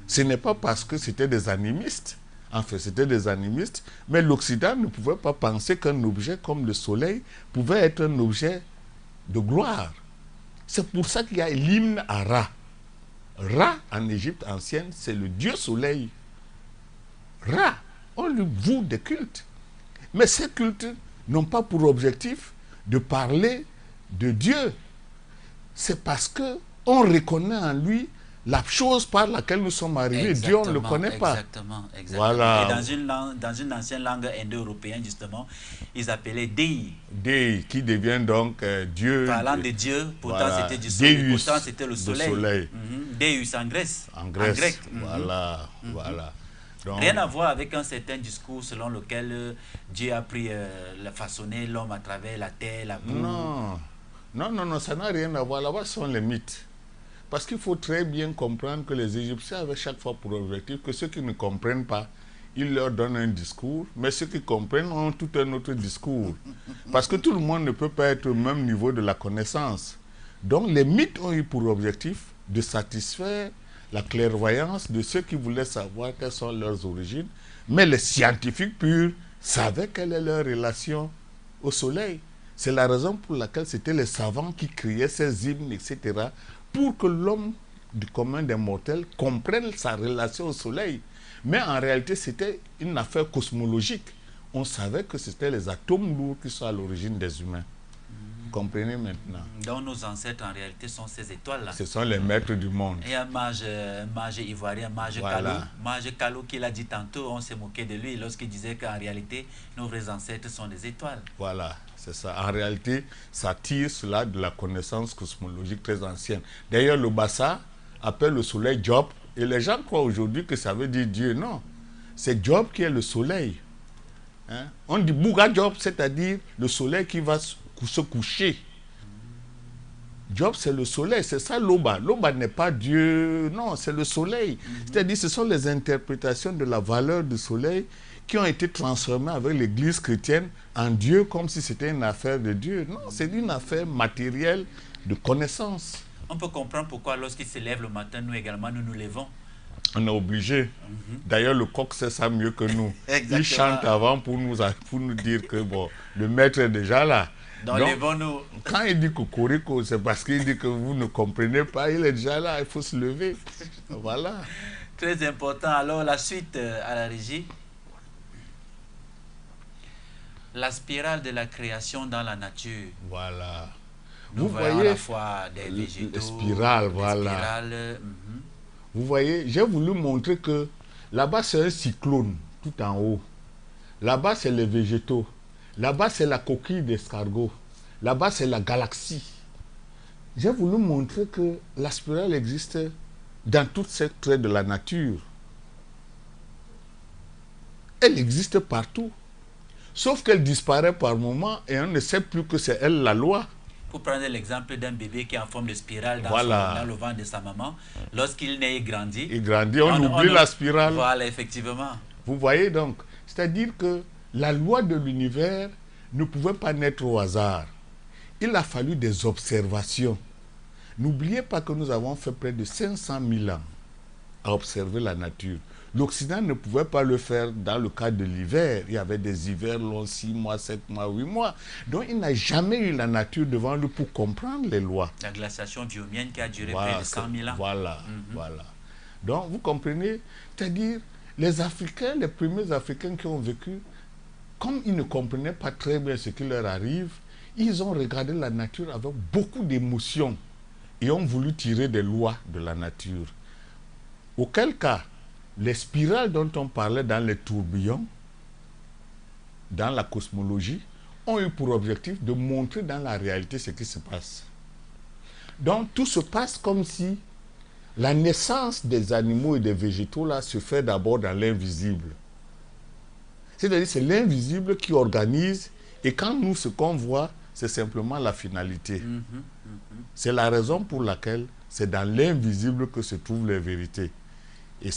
Ce n'est pas parce que c'était des animistes. En fait, c'était des animistes, mais l'Occident ne pouvait pas penser qu'un objet comme le soleil pouvait être un objet de gloire. C'est pour ça qu'il y a l'hymne à Ra. Ra, en Égypte ancienne, c'est le dieu soleil. Ra, on lui voue des cultes. Mais ces cultes n'ont pas pour objectif de parler de Dieu. C'est parce qu'on reconnaît en lui la chose par laquelle nous sommes arrivés. Dieu, on ne le connaît pas. Exactement. Voilà. Et dans une ancienne langue indo-européenne, justement, ils appelaient Dei. Dei, qui devient donc Dieu. Parlant de Dieu, pourtant voilà. c'était du soleil. Deus, pourtant c'était le soleil. Deus en Grèce. En grec. Voilà. Voilà. Donc, rien à voir avec un certain discours selon lequel Dieu a pris façonné l'homme à travers la terre, la boue. Non, ça n'a rien à voir. Là-bas, ce sont les mythes. Parce qu'il faut très bien comprendre que les Égyptiens avaient chaque fois pour objectif que ceux qui ne comprennent pas, ils leur donnent un discours, mais ceux qui comprennent ont tout un autre discours. Parce que tout le monde ne peut pas être au même niveau de la connaissance. Donc les mythes ont eu pour objectif de satisfaire la clairvoyance de ceux qui voulaient savoir quelles sont leurs origines, mais les scientifiques purs savaient quelle est leur relation au soleil. C'est la raison pour laquelle c'était les savants qui criaient ces hymnes, etc., pour que l'homme du commun des mortels comprenne sa relation au soleil. Mais en réalité, c'était une affaire cosmologique. On savait que c'était les atomes lourds qui sont à l'origine des humains. Vous comprenez maintenant? Donc nos ancêtres, en réalité, sont ces étoiles-là. Ce sont les maîtres du monde. Et un mage ivoirien, Mage Voilà. Kalou, qui l'a dit tantôt, on s'est moqué de lui lorsqu'il disait qu'en réalité, nos vrais ancêtres sont des étoiles. Voilà, c'est ça. En réalité, ça tire cela de la connaissance cosmologique très ancienne. D'ailleurs, le Bassa appelle le soleil Job, et les gens croient aujourd'hui que ça veut dire Dieu. Non, c'est Job qui est le soleil. Hein? On dit Bouga Job, c'est-à-dire le soleil qui va se coucher. Job, c'est le soleil, c'est ça l'Oba. L'Oba n'est pas Dieu, non, c'est le soleil. C'est-à-dire, ce sont les interprétations de la valeur du soleil qui ont été transformées avec l'Église chrétienne en Dieu, comme si c'était une affaire de Dieu. Non, c'est une affaire matérielle de connaissance. On peut comprendre pourquoi lorsqu'il se lève le matin, nous également, nous nous levons. On est obligé. D'ailleurs, le coq sait ça mieux que nous. Il chante avant pour nous dire que bon, le maître est déjà là. Donc levons-nous. Quand il dit cocorico, c'est parce qu'il dit que vous ne comprenez pas, il est déjà là, il faut se lever. Voilà. Très important. Alors, la suite à la régie. La spirale de la création dans la nature. Voilà. Nous voyons à la fois des végétaux, les spirales, voilà. Vous voyez, j'ai voulu montrer que là-bas, c'est un cyclone, tout en haut. Là-bas, c'est les végétaux. Là-bas, c'est la coquille d'escargot. Là-bas, c'est la galaxie. J'ai voulu montrer que la spirale existe dans toutes ces traits de la nature. Elle existe partout. Sauf qu'elle disparaît par moments et on ne sait plus que c'est elle la loi. Pour prendre l'exemple d'un bébé qui est en forme de spirale dans, dans le ventre de sa maman, lorsqu'il naît et grandit, on oublie la spirale. Voilà, effectivement. Vous voyez donc, c'est-à-dire que la loi de l'univers ne pouvait pas naître au hasard. Il a fallu des observations. N'oubliez pas que nous avons fait près de 500 000 ans à observer la nature. L'Occident ne pouvait pas le faire dans le cadre de l'hiver. Il y avait des hivers longs, 6 mois, 7 mois, 8 mois. Donc il n'a jamais eu la nature devant lui pour comprendre les lois. La glaciation biomien qui a duré près de 100 000 ans. Voilà, voilà. Donc vous comprenez, c'est-à-dire les Africains, les premiers Africains qui ont vécu, comme ils ne comprenaient pas très bien ce qui leur arrive, ils ont regardé la nature avec beaucoup d'émotion et ont voulu tirer des lois de la nature. Auquel cas, les spirales dont on parlait dans les tourbillons, dans la cosmologie, ont eu pour objectif de montrer dans la réalité ce qui se passe. Donc tout se passe comme si la naissance des animaux et des végétaux là se fait d'abord dans l'invisible. C'est-à-dire c'est l'invisible qui organise et quand nous ce qu'on voit, c'est simplement la finalité. C'est la raison pour laquelle c'est dans l'invisible que se trouvent les vérités. Et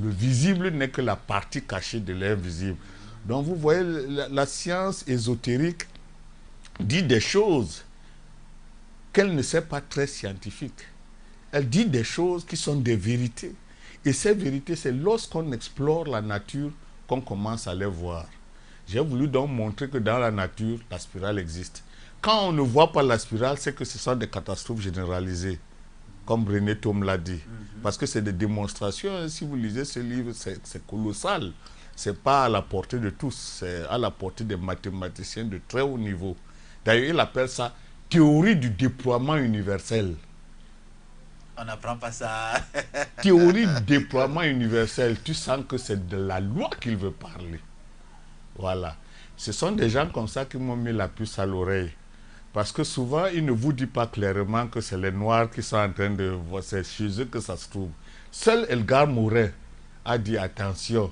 le visible n'est que la partie cachée de l'invisible. Donc vous voyez, la science ésotérique dit des choses qu'elle ne sait pas très scientifiques. Elle dit des choses qui sont des vérités. Et ces vérités, c'est lorsqu'on explore la nature qu'on commence à les voir. J'ai voulu donc montrer que dans la nature, la spirale existe. Quand on ne voit pas la spirale, c'est que ce sont des catastrophes généralisées. Comme René Thom l'a dit. Parce que c'est des démonstrations. Si vous lisez ce livre, c'est colossal. Ce n'est pas à la portée de tous. C'est à la portée des mathématiciens de très haut niveau. D'ailleurs, il appelle ça théorie du déploiement universel. On n'apprend pas ça. Théorie de déploiement universel, tu sens que c'est de la loi qu'il veut parler. Voilà. Ce sont des gens comme ça qui m'ont mis la puce à l'oreille. Parce que souvent, il ne vous dit pas clairement que c'est les Noirs qui sont en train de... C'est chez eux que ça se trouve. Seul Edgar Morin a dit attention,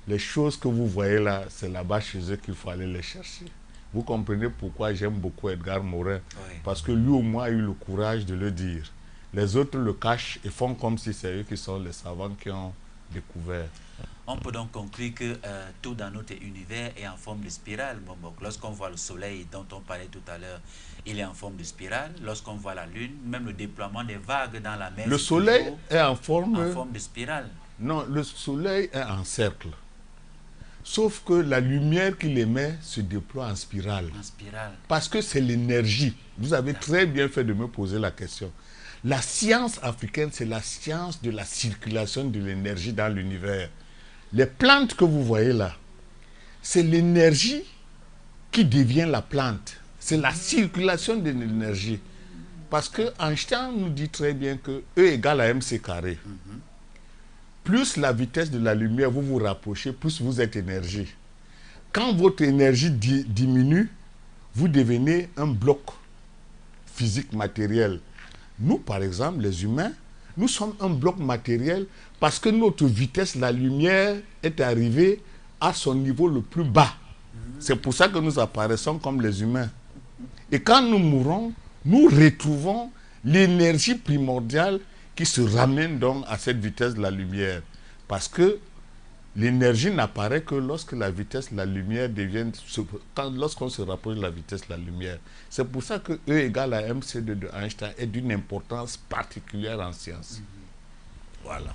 les choses que vous voyez là, c'est là-bas chez eux qu'il faut aller les chercher. Vous comprenez pourquoi j'aime beaucoup Edgar Morin. Oui. Parce que lui au moins a eu le courage de le dire. Les autres le cachent et font comme si c'est eux qui sont les savants qui ont découvert. On peut donc conclure que tout dans notre univers est en forme de spirale. Lorsqu'on voit le soleil dont on parlait tout à l'heure, il est en forme de spirale. Lorsqu'on voit la lune, même le déploiement des vagues dans la mer, Le soleil est en forme de spirale. Non, le soleil est en cercle. Sauf que la lumière qu'il émet se déploie en spirale. En spirale. Parce que c'est l'énergie. Vous avez très bien fait de me poser la question. La science africaine, c'est la science de la circulation de l'énergie dans l'univers. Les plantes que vous voyez là, c'est l'énergie qui devient la plante. C'est la circulation de l'énergie. Parce que Einstein nous dit très bien que E égale à mc carré. Plus la vitesse de la lumière, vous vous rapprochez, plus vous êtes énergie. Quand votre énergie diminue, vous devenez un bloc physique matériel. Nous, par exemple, les humains, nous sommes un bloc matériel parce que notre vitesse, la lumière, est arrivée à son niveau le plus bas. C'est pour ça que nous apparaissons comme les humains. Et quand nous mourons, nous retrouvons l'énergie primordiale qui se ramène donc à cette vitesse de la lumière. Parce que l'énergie n'apparaît que lorsque la vitesse de la lumière devient... Lorsqu'on se rapproche de la vitesse de la lumière. C'est pour ça que E égale à mc2 de Einstein est d'une importance particulière en science. Voilà.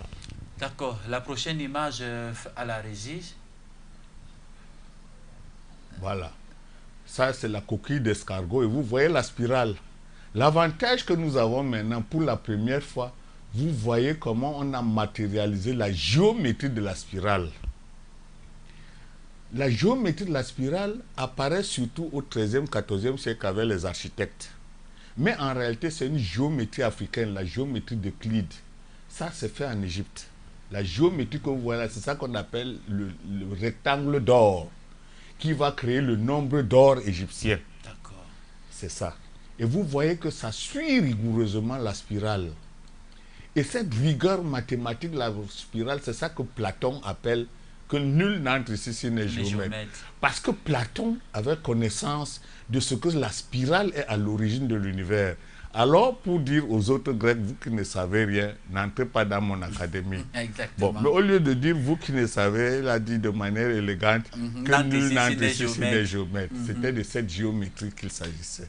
D'accord. La prochaine image à la régie. Voilà. Ça, c'est la coquille d'escargot. Et vous voyez la spirale. L'avantage que nous avons maintenant, pour la première fois, vous voyez comment on a matérialisé la géométrie de la spirale. La géométrie de la spirale apparaît surtout au XIIIe, XIVe siècle avec les architectes. Mais en réalité, c'est une géométrie africaine, la géométrie d'Euclide. Ça, c'est fait en Égypte. La géométrie que vous voyez là, c'est ça qu'on appelle le rectangle d'or, qui va créer le nombre d'or égyptien. D'accord. C'est ça. Et vous voyez que ça suit rigoureusement la spirale. Et cette rigueur mathématique de la spirale, c'est ça que Platon appelle que nul n'entre ici s'il n'est géomètre. Parce que Platon avait connaissance de ce que la spirale est à l'origine de l'univers. Alors, pour dire aux autres Grecs, vous qui ne savez rien, n'entrez pas dans mon académie. Exactement. Bon, mais au lieu de dire vous qui ne savez, il a dit de manière élégante que nul n'entre ici s'il n'est géomètre. C'était de cette géométrie qu'il s'agissait.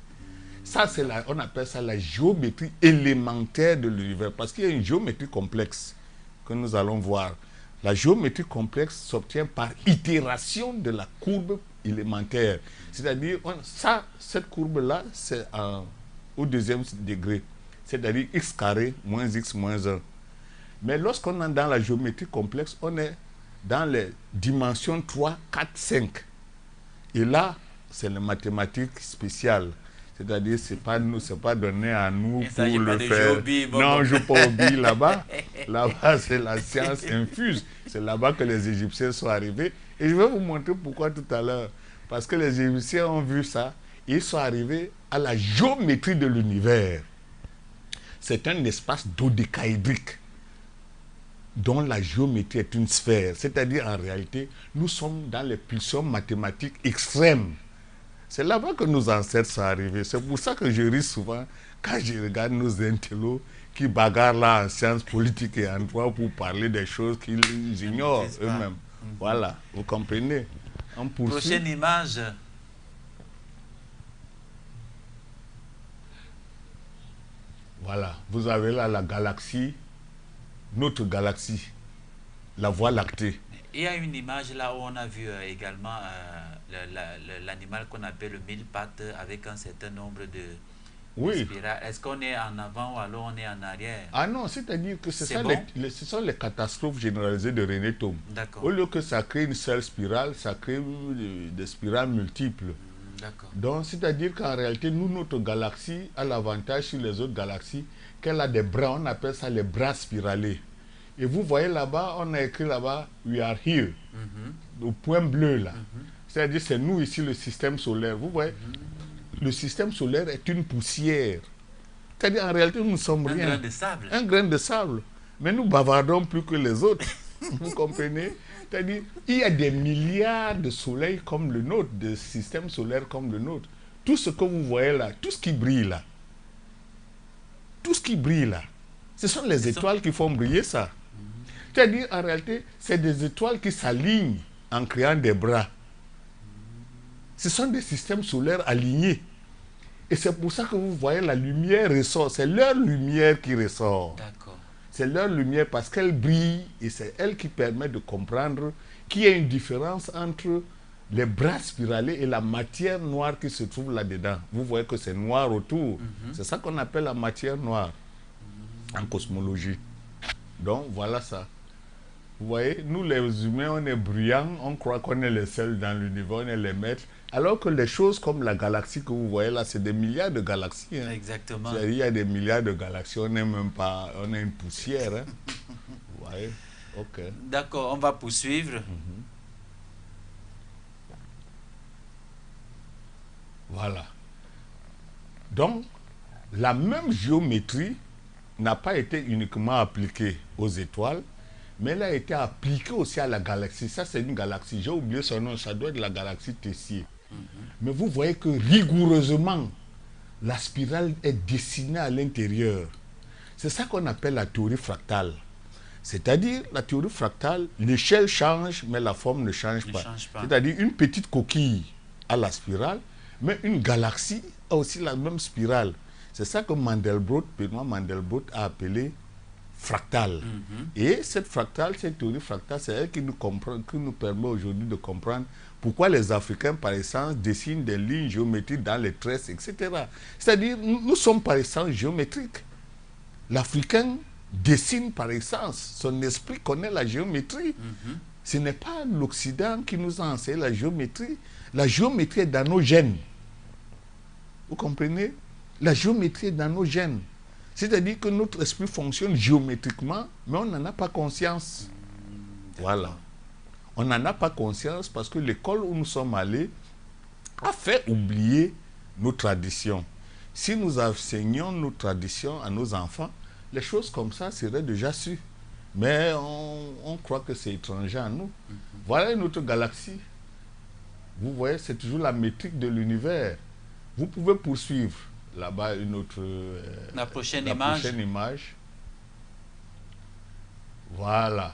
Ça, on appelle ça la géométrie élémentaire de l'univers, parce qu'il y a une géométrie complexe que nous allons voir. La géométrie complexe s'obtient par itération de la courbe élémentaire. C'est-à-dire, cette courbe-là, c'est au deuxième degré. C'est-à-dire x carré moins x moins 1. Mais lorsqu'on est dans la géométrie complexe, on est dans les dimensions 3, 4, 5. Et là, c'est les mathématiques spéciales. C'est-à-dire, ce n'est pas donné à nous pour le faire. Non, je ne joue pas au billes là-bas. Là-bas, c'est la science infuse. C'est là-bas que les Égyptiens sont arrivés. Et je vais vous montrer pourquoi tout à l'heure. Parce que les Égyptiens ont vu ça. Ils sont arrivés à la géométrie de l'univers. C'est un espace dodécaédrique dont la géométrie est une sphère. C'est-à-dire, en réalité, nous sommes dans les pulsions mathématiques extrêmes. C'est là-bas que nos ancêtres sont arrivés. C'est pour ça que je ris souvent quand je regarde nos intellos qui bagarrent là en sciences politiques et en droit pour parler des choses qu'ils ignorent eux-mêmes. Voilà, vous comprenez. Prochaine image. Voilà, vous avez là la galaxie, notre galaxie, la Voie lactée. Il y a une image là où on a vu également l'animal qu'on appelle le mille pattes avec un certain nombre de spirales. Est-ce qu'on est en avant ou alors on est en arrière? Ah non, c'est-à-dire que ce sont les catastrophes généralisées de René Thom. Au lieu que ça crée une seule spirale, ça crée des spirales multiples. D'accord. Donc, c'est-à-dire qu'en réalité, nous, notre galaxie a l'avantage sur les autres galaxies qu'elle a des bras, on appelle ça les bras spiralés. Et vous voyez là-bas, on a écrit là-bas, we are here, au point bleu là. C'est-à-dire, c'est nous ici, le système solaire. Vous voyez, le système solaire est une poussière. C'est-à-dire, en réalité, nous ne sommes rien. Un grain de sable. Un grain de sable. Mais nous bavardons plus que les autres. Vous comprenez? C'est-à-dire, il y a des milliards de soleils comme le nôtre, de systèmes solaires comme le nôtre. Tout ce que vous voyez là, tout ce qui brille là, tout ce qui brille là, ce sont les étoiles qui font briller ça. C'est-à-dire, en réalité, c'est des étoiles qui s'alignent en créant des bras. Ce sont des systèmes solaires alignés. Et c'est pour ça que vous voyez la lumière ressort. C'est leur lumière qui ressort. D'accord. C'est leur lumière parce qu'elle brille et c'est elle qui permet de comprendre qu'il y a une différence entre les bras spiralés et la matière noire qui se trouve là-dedans. Vous voyez que c'est noir autour. C'est ça qu'on appelle la matière noire en cosmologie. Donc voilà ça. Vous voyez, nous les humains, on est bruyants, on croit qu'on est les seuls dans l'univers, on est les maîtres. Alors que les choses comme la galaxie que vous voyez là, c'est des milliards de galaxies. Hein. Exactement. Il y a des milliards de galaxies, on n'est même pas, on est une poussière. Hein. Vous voyez? Ok. D'accord, on va poursuivre. Voilà. Donc, la même géométrie n'a pas été uniquement appliquée aux étoiles, mais elle a été appliquée aussi à la galaxie. Ça, c'est une galaxie. J'ai oublié son nom, ça doit être la galaxie Tessier. Mais vous voyez que rigoureusement, la spirale est dessinée à l'intérieur. C'est ça qu'on appelle la théorie fractale. C'est-à-dire, la théorie fractale, l'échelle change, mais la forme ne change pas. C'est-à-dire, une petite coquille a la spirale, mais une galaxie a aussi la même spirale. C'est ça que Benoît Mandelbrot a appelé fractale. Et cette fractale, cette théorie fractale, c'est elle qui nous permet aujourd'hui de comprendre pourquoi les Africains, par essence, dessinent des lignes géométriques dans les tresses, etc. C'est-à-dire, nous sommes par essence géométriques. L'Africain dessine par essence. Son esprit connaît la géométrie. Ce n'est pas l'Occident qui nous a enseigné la géométrie. La géométrie est dans nos gènes. Vous comprenez? La géométrie est dans nos gènes. C'est-à-dire que notre esprit fonctionne géométriquement, mais on n'en a pas conscience. Voilà. On n'en a pas conscience parce que l'école où nous sommes allés a fait oublier nos traditions. Si nous enseignons nos traditions à nos enfants, les choses comme ça seraient déjà sues. Mais on croit que c'est étranger à nous. Voilà notre galaxie. Vous voyez, c'est toujours la métrique de l'univers. Vous pouvez poursuivre. Là-bas, une autre... la prochaine image. Voilà.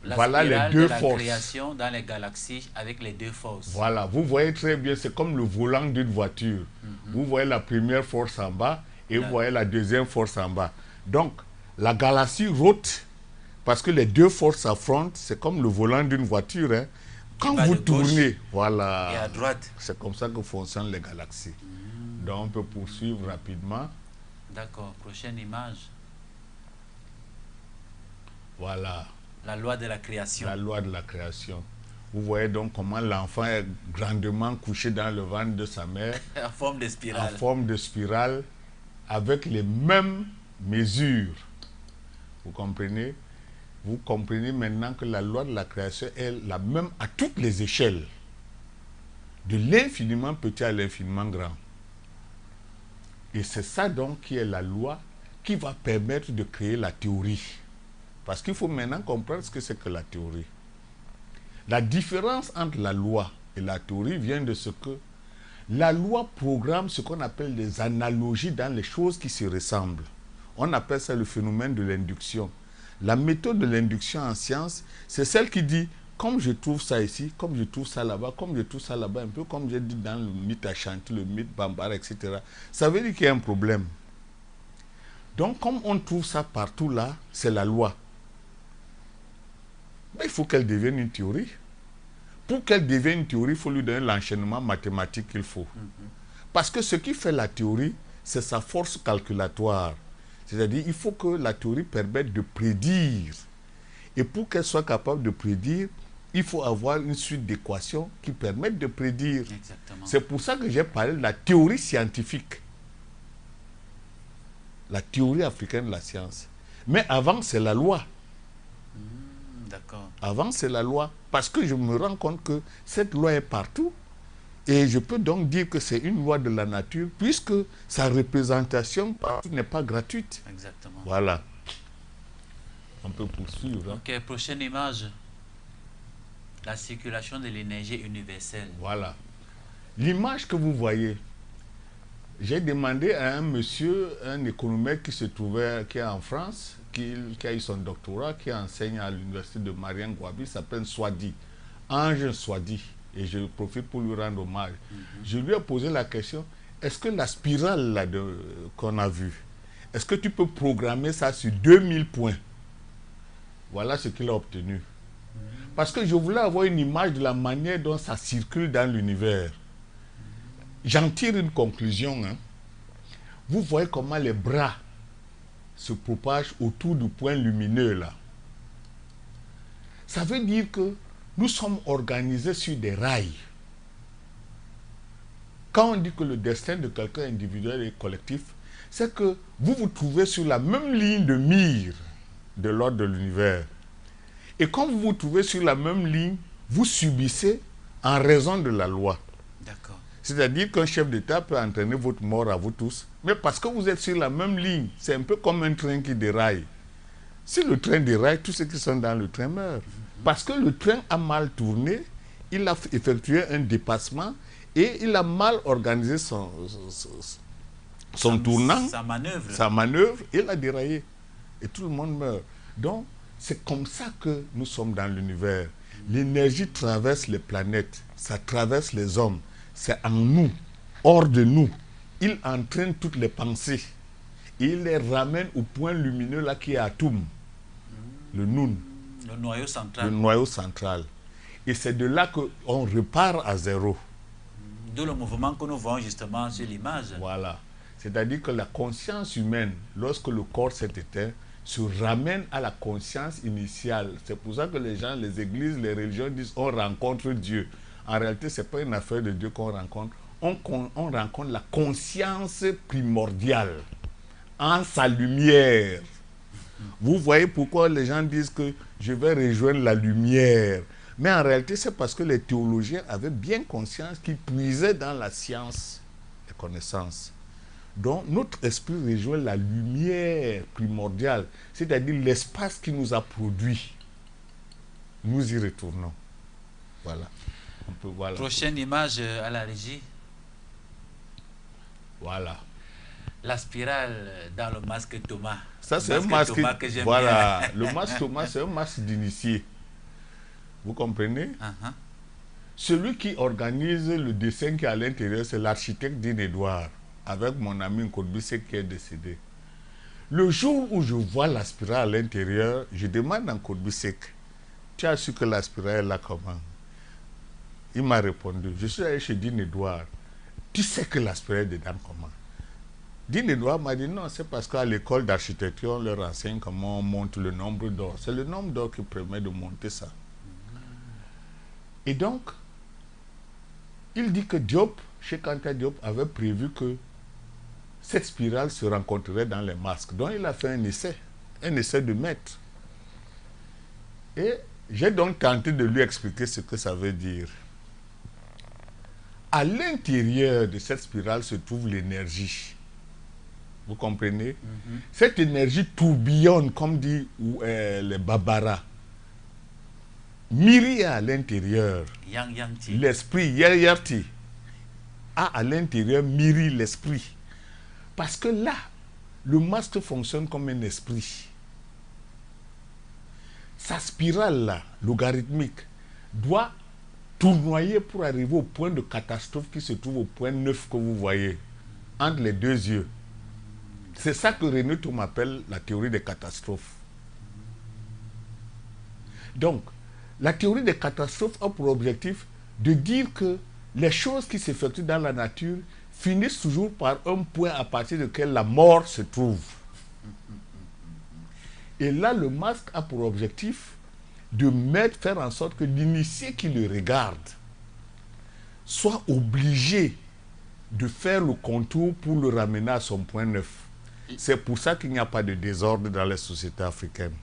La voilà les deux forces. Création dans les galaxies avec les deux forces. Voilà, vous voyez très bien, c'est comme le volant d'une voiture. Vous voyez la première force en bas et vous voyez la deuxième force en bas. Donc, la galaxie rote parce que les deux forces s'affrontent, c'est comme le volant d'une voiture. Hein. Quand vous tournez, voilà, et à droite. C'est comme ça que fonctionnent les galaxies. Donc, on peut poursuivre rapidement. D'accord, prochaine image. Voilà. La loi de la création. La loi de la création. Vous voyez donc comment l'enfant est grandement couché dans le ventre de sa mère. En forme de spirale. En forme de spirale, avec les mêmes mesures. Vous comprenez? Vous comprenez maintenant que la loi de la création est la même à toutes les échelles. De l'infiniment petit à l'infiniment grand. Et c'est ça donc qui est la loi qui va permettre de créer la théorie. Parce qu'il faut maintenant comprendre ce que c'est que la théorie. La différence entre la loi et la théorie vient de ce que la loi programme ce qu'on appelle des analogies dans les choses qui se ressemblent. On appelle ça le phénomène de l'induction. La méthode de l'induction en science, c'est celle qui dit, comme je trouve ça ici, comme je trouve ça là-bas, comme je trouve ça là-bas, un peu comme j'ai dit dans le mythe Ashanti, le mythe Bambara, etc. Ça veut dire qu'il y a un problème. Donc, comme on trouve ça partout là, c'est la loi. Mais il faut qu'elle devienne une théorie. Pour qu'elle devienne une théorie, il faut lui donner l'enchaînement mathématique qu'il faut. Parce que ce qui fait la théorie, c'est sa force calculatoire. C'est-à-dire qu'il faut que la théorie permette de prédire. Et pour qu'elle soit capable de prédire, il faut avoir une suite d'équations qui permettent de prédire. Exactement. C'est pour ça que j'ai parlé de la théorie scientifique. La théorie africaine de la science. Mais avant, c'est la loi. D'accord. Avant, c'est la loi. Parce que je me rends compte que cette loi est partout. Et je peux donc dire que c'est une loi de la nature, puisque sa représentation partout n'est pas gratuite. Exactement. Voilà. On peut poursuivre. Ok, prochaine image. La circulation de l'énergie universelle. Voilà. L'image que vous voyez, j'ai demandé à un monsieur, un économètre qui se trouvait, qui est en France, qui a eu son doctorat, qui enseigne à l'université de Marianne Gouabi, s'appelle Swadi, Ange Swadi, et je profite pour lui rendre hommage. Je lui ai posé la question, est-ce que la spirale là qu'on a vue, est-ce que tu peux programmer ça sur 2000 points? Voilà ce qu'il a obtenu. Parce que je voulais avoir une image de la manière dont ça circule dans l'univers. J'en tire une conclusion. Hein. Vous voyez comment les bras se propagent autour du point lumineux là. Ça veut dire que nous sommes organisés sur des rails. Quand on dit que le destin de quelqu'un individuel et collectif, c'est que vous vous trouvez sur la même ligne de mire de l'ordre de l'univers. Et quand vous vous trouvez sur la même ligne, vous subissez en raison de la loi. D'accord. C'est-à-dire qu'un chef d'État peut entraîner votre mort à vous tous, mais parce que vous êtes sur la même ligne, c'est un peu comme un train qui déraille. Si le train déraille, tous ceux qui sont dans le train meurent. Parce que le train a mal tourné, il a effectué un dépassement et il a mal organisé son tournant, sa manœuvre, il a déraillé. Et tout le monde meurt. Donc, c'est comme ça que nous sommes dans l'univers. L'énergie traverse les planètes, ça traverse les hommes. C'est en nous, hors de nous. Il entraîne toutes les pensées. Il les ramène au point lumineux là qui est Atum, le Noun. Le noyau central. Le noyau central. Et c'est de là qu'on repart à zéro. D'où le mouvement que nous voyons justement sur l'image. Voilà. C'est-à-dire que la conscience humaine, lorsque le corps s'est éteint, se ramène à la conscience initiale. C'est pour ça que les gens, les églises, les religions disent on rencontre Dieu. En réalité, ce n'est pas une affaire de Dieu qu'on rencontre. On rencontre la conscience primordiale en sa lumière. Vous voyez pourquoi les gens disent que je vais rejoindre la lumière. Mais en réalité, c'est parce que les théologiens avaient bien conscience qu'ils puisaient dans la science et connaissances. Donc, notre esprit rejoint la lumière primordiale, c'est-à-dire l'espace qui nous a produit. Nous y retournons. Voilà. Voilà. Prochaine image à la régie. Voilà. La spirale dans le masque Thomas. Ça, c'est un masque Thomas que j'aime voilà. bien. Le masque Thomas, c'est un masque d'initié. Vous comprenez? Celui qui organise le dessin qui est à l'intérieur, c'est l'architecte Dean Edouard, avec mon ami Nkodbisek qui est décédé. Le jour où je vois la spirale à l'intérieur, je demande à Nkodbisek, tu as su que la spirale est là comment? Il m'a répondu, je suis allé chez Dean Edouard. Tu sais que la spirale est dedans comment? Dean Edouard m'a dit non, c'est parce qu'à l'école d'architecture, on leur enseigne comment on monte le nombre d'or. C'est le nombre d'or qui permet de monter ça. Et donc, il dit que Diop, Cheikh Anta Diop, avait prévu que cette spirale se rencontrerait dans les masques. Donc, il a fait un essai de maître. Et j'ai donc tenté de lui expliquer ce que ça veut dire. À l'intérieur de cette spirale se trouve l'énergie. Vous comprenez? Cette énergie tourbillonne, comme dit les Babara. Miri à l'intérieur. L'esprit, Yerti, a à l'intérieur Miri l'esprit. Parce que là, le masque fonctionne comme un esprit. Sa spirale là, logarithmique, doit tournoyer pour arriver au point de catastrophe qui se trouve au point 9 que vous voyez, entre les deux yeux. C'est ça que René Thomas appelle la théorie des catastrophes. Donc, la théorie des catastrophes a pour objectif de dire que les choses qui s'effectuent dans la nature finissent toujours par un point à partir duquel la mort se trouve. Et là, le masque a pour objectif faire en sorte que l'initié qui le regarde soit obligé de faire le contour pour le ramener à son point neuf. C'est pour ça qu'il n'y a pas de désordre dans les sociétés africaines.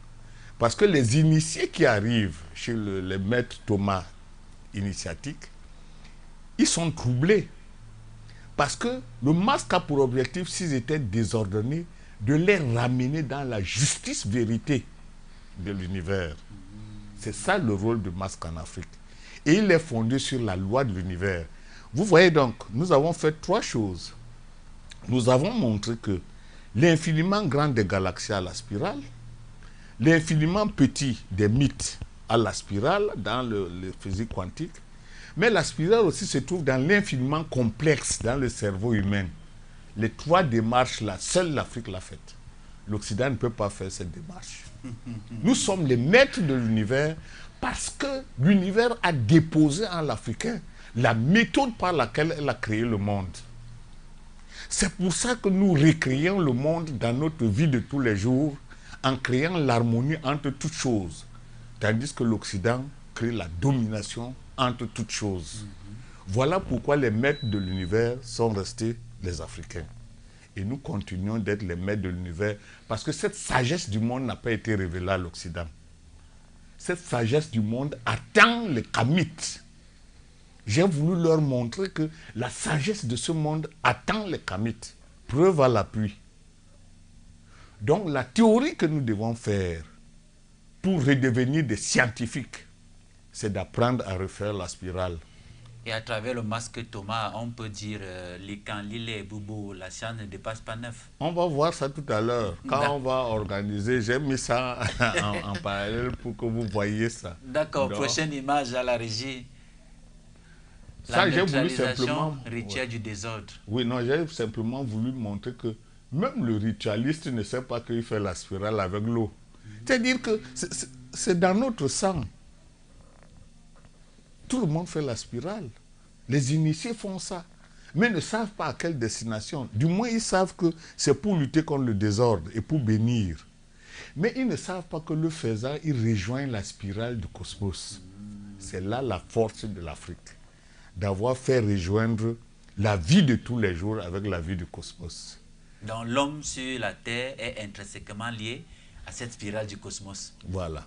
Parce que les initiés qui arrivent chez les maîtres Thomas initiatiques, ils sont troublés. Parce que le masque a pour objectif, s'ils étaient désordonnés, de les ramener dans la justice vérité de l'univers. C'est ça le rôle du masque en Afrique. Et il est fondé sur la loi de l'univers. Vous voyez donc, nous avons fait 3 choses. Nous avons montré que l'infiniment grand des galaxies a la spirale, l'infiniment petit des mythes a la spirale dans le physique quantique, mais la spirale aussi se trouve dans l'infiniment complexe dans le cerveau humain. Les 3 démarches-là, seule l'Afrique l'a faite. L'Occident ne peut pas faire cette démarche. Nous sommes les maîtres de l'univers parce que l'univers a déposé en l'Africain la méthode par laquelle elle a créé le monde. C'est pour ça que nous recréons le monde dans notre vie de tous les jours en créant l'harmonie entre toutes choses, tandis que l'Occident crée la domination entre toutes choses. Voilà pourquoi les maîtres de l'univers sont restés les Africains. Et nous continuons d'être les maîtres de l'univers parce que cette sagesse du monde n'a pas été révélée à l'Occident. Cette sagesse du monde attend les Kamites. J'ai voulu leur montrer que la sagesse de ce monde attend les Kamites. Preuve à l'appui. Donc la théorie que nous devons faire pour redevenir des scientifiques, c'est d'apprendre à refaire la spirale. Et à travers le masque Thomas, on peut dire Likan, Lilé, Boubou, la science ne dépasse pas 9. On va voir ça tout à l'heure. Quand on va organiser, j'ai mis ça en parallèle pour que vous voyez ça. D'accord, prochaine image à la régie. Ça, j'ai voulu simplement... rituel du désordre. Oui, non, j'ai simplement voulu montrer que même le ritualiste ne sait pas qu'il fait la spirale avec l'eau. C'est-à-dire que c'est dans notre sang. Tout le monde fait la spirale. Les initiés font ça, mais ne savent pas à quelle destination. Du moins, ils savent que c'est pour lutter contre le désordre et pour bénir. Mais ils ne savent pas que le faisant, ils rejoignent la spirale du cosmos. C'est là la force de l'Afrique, d'avoir fait rejoindre la vie de tous les jours avec la vie du cosmos. Donc l'homme sur la Terre est intrinsèquement lié à cette spirale du cosmos. Voilà.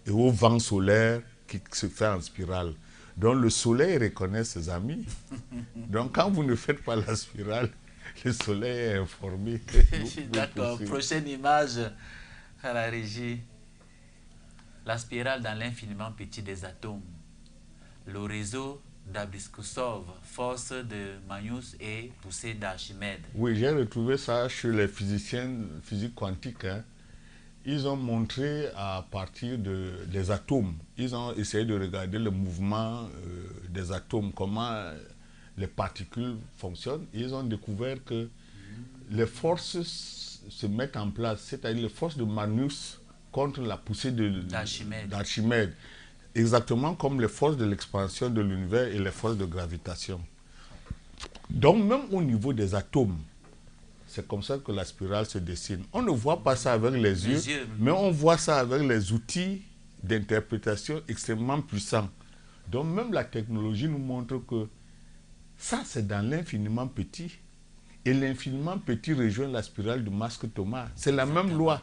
Et au vent solaire qui se fait en spirale. Donc le soleil reconnaît ses amis. Donc quand vous ne faites pas la spirale, le soleil est informé. D'accord. Prochaine image à la régie. La spirale dans l'infiniment petit des atomes. Le réseau d'Abrikossov, force de Magnus et poussée d'Archimède. Oui, j'ai retrouvé ça chez les physiciens physique quantique. Ils ont montré à partir des atomes, ils ont essayé de regarder le mouvement des atomes, comment les particules fonctionnent. Ils ont découvert que les forces se mettent en place, c'est-à-dire les forces de Magnus contre la poussée d'Archimède. Exactement comme les forces de l'expansion de l'univers et les forces de gravitation. Donc même au niveau des atomes, c'est comme ça que la spirale se dessine. On ne voit pas ça avec les yeux, mais on voit ça avec les outils d'interprétation extrêmement puissants. Donc même la technologie nous montre que ça, c'est dans l'infiniment petit. Et l'infiniment petit rejoint la spirale du masque Thomas. C'est la même loi.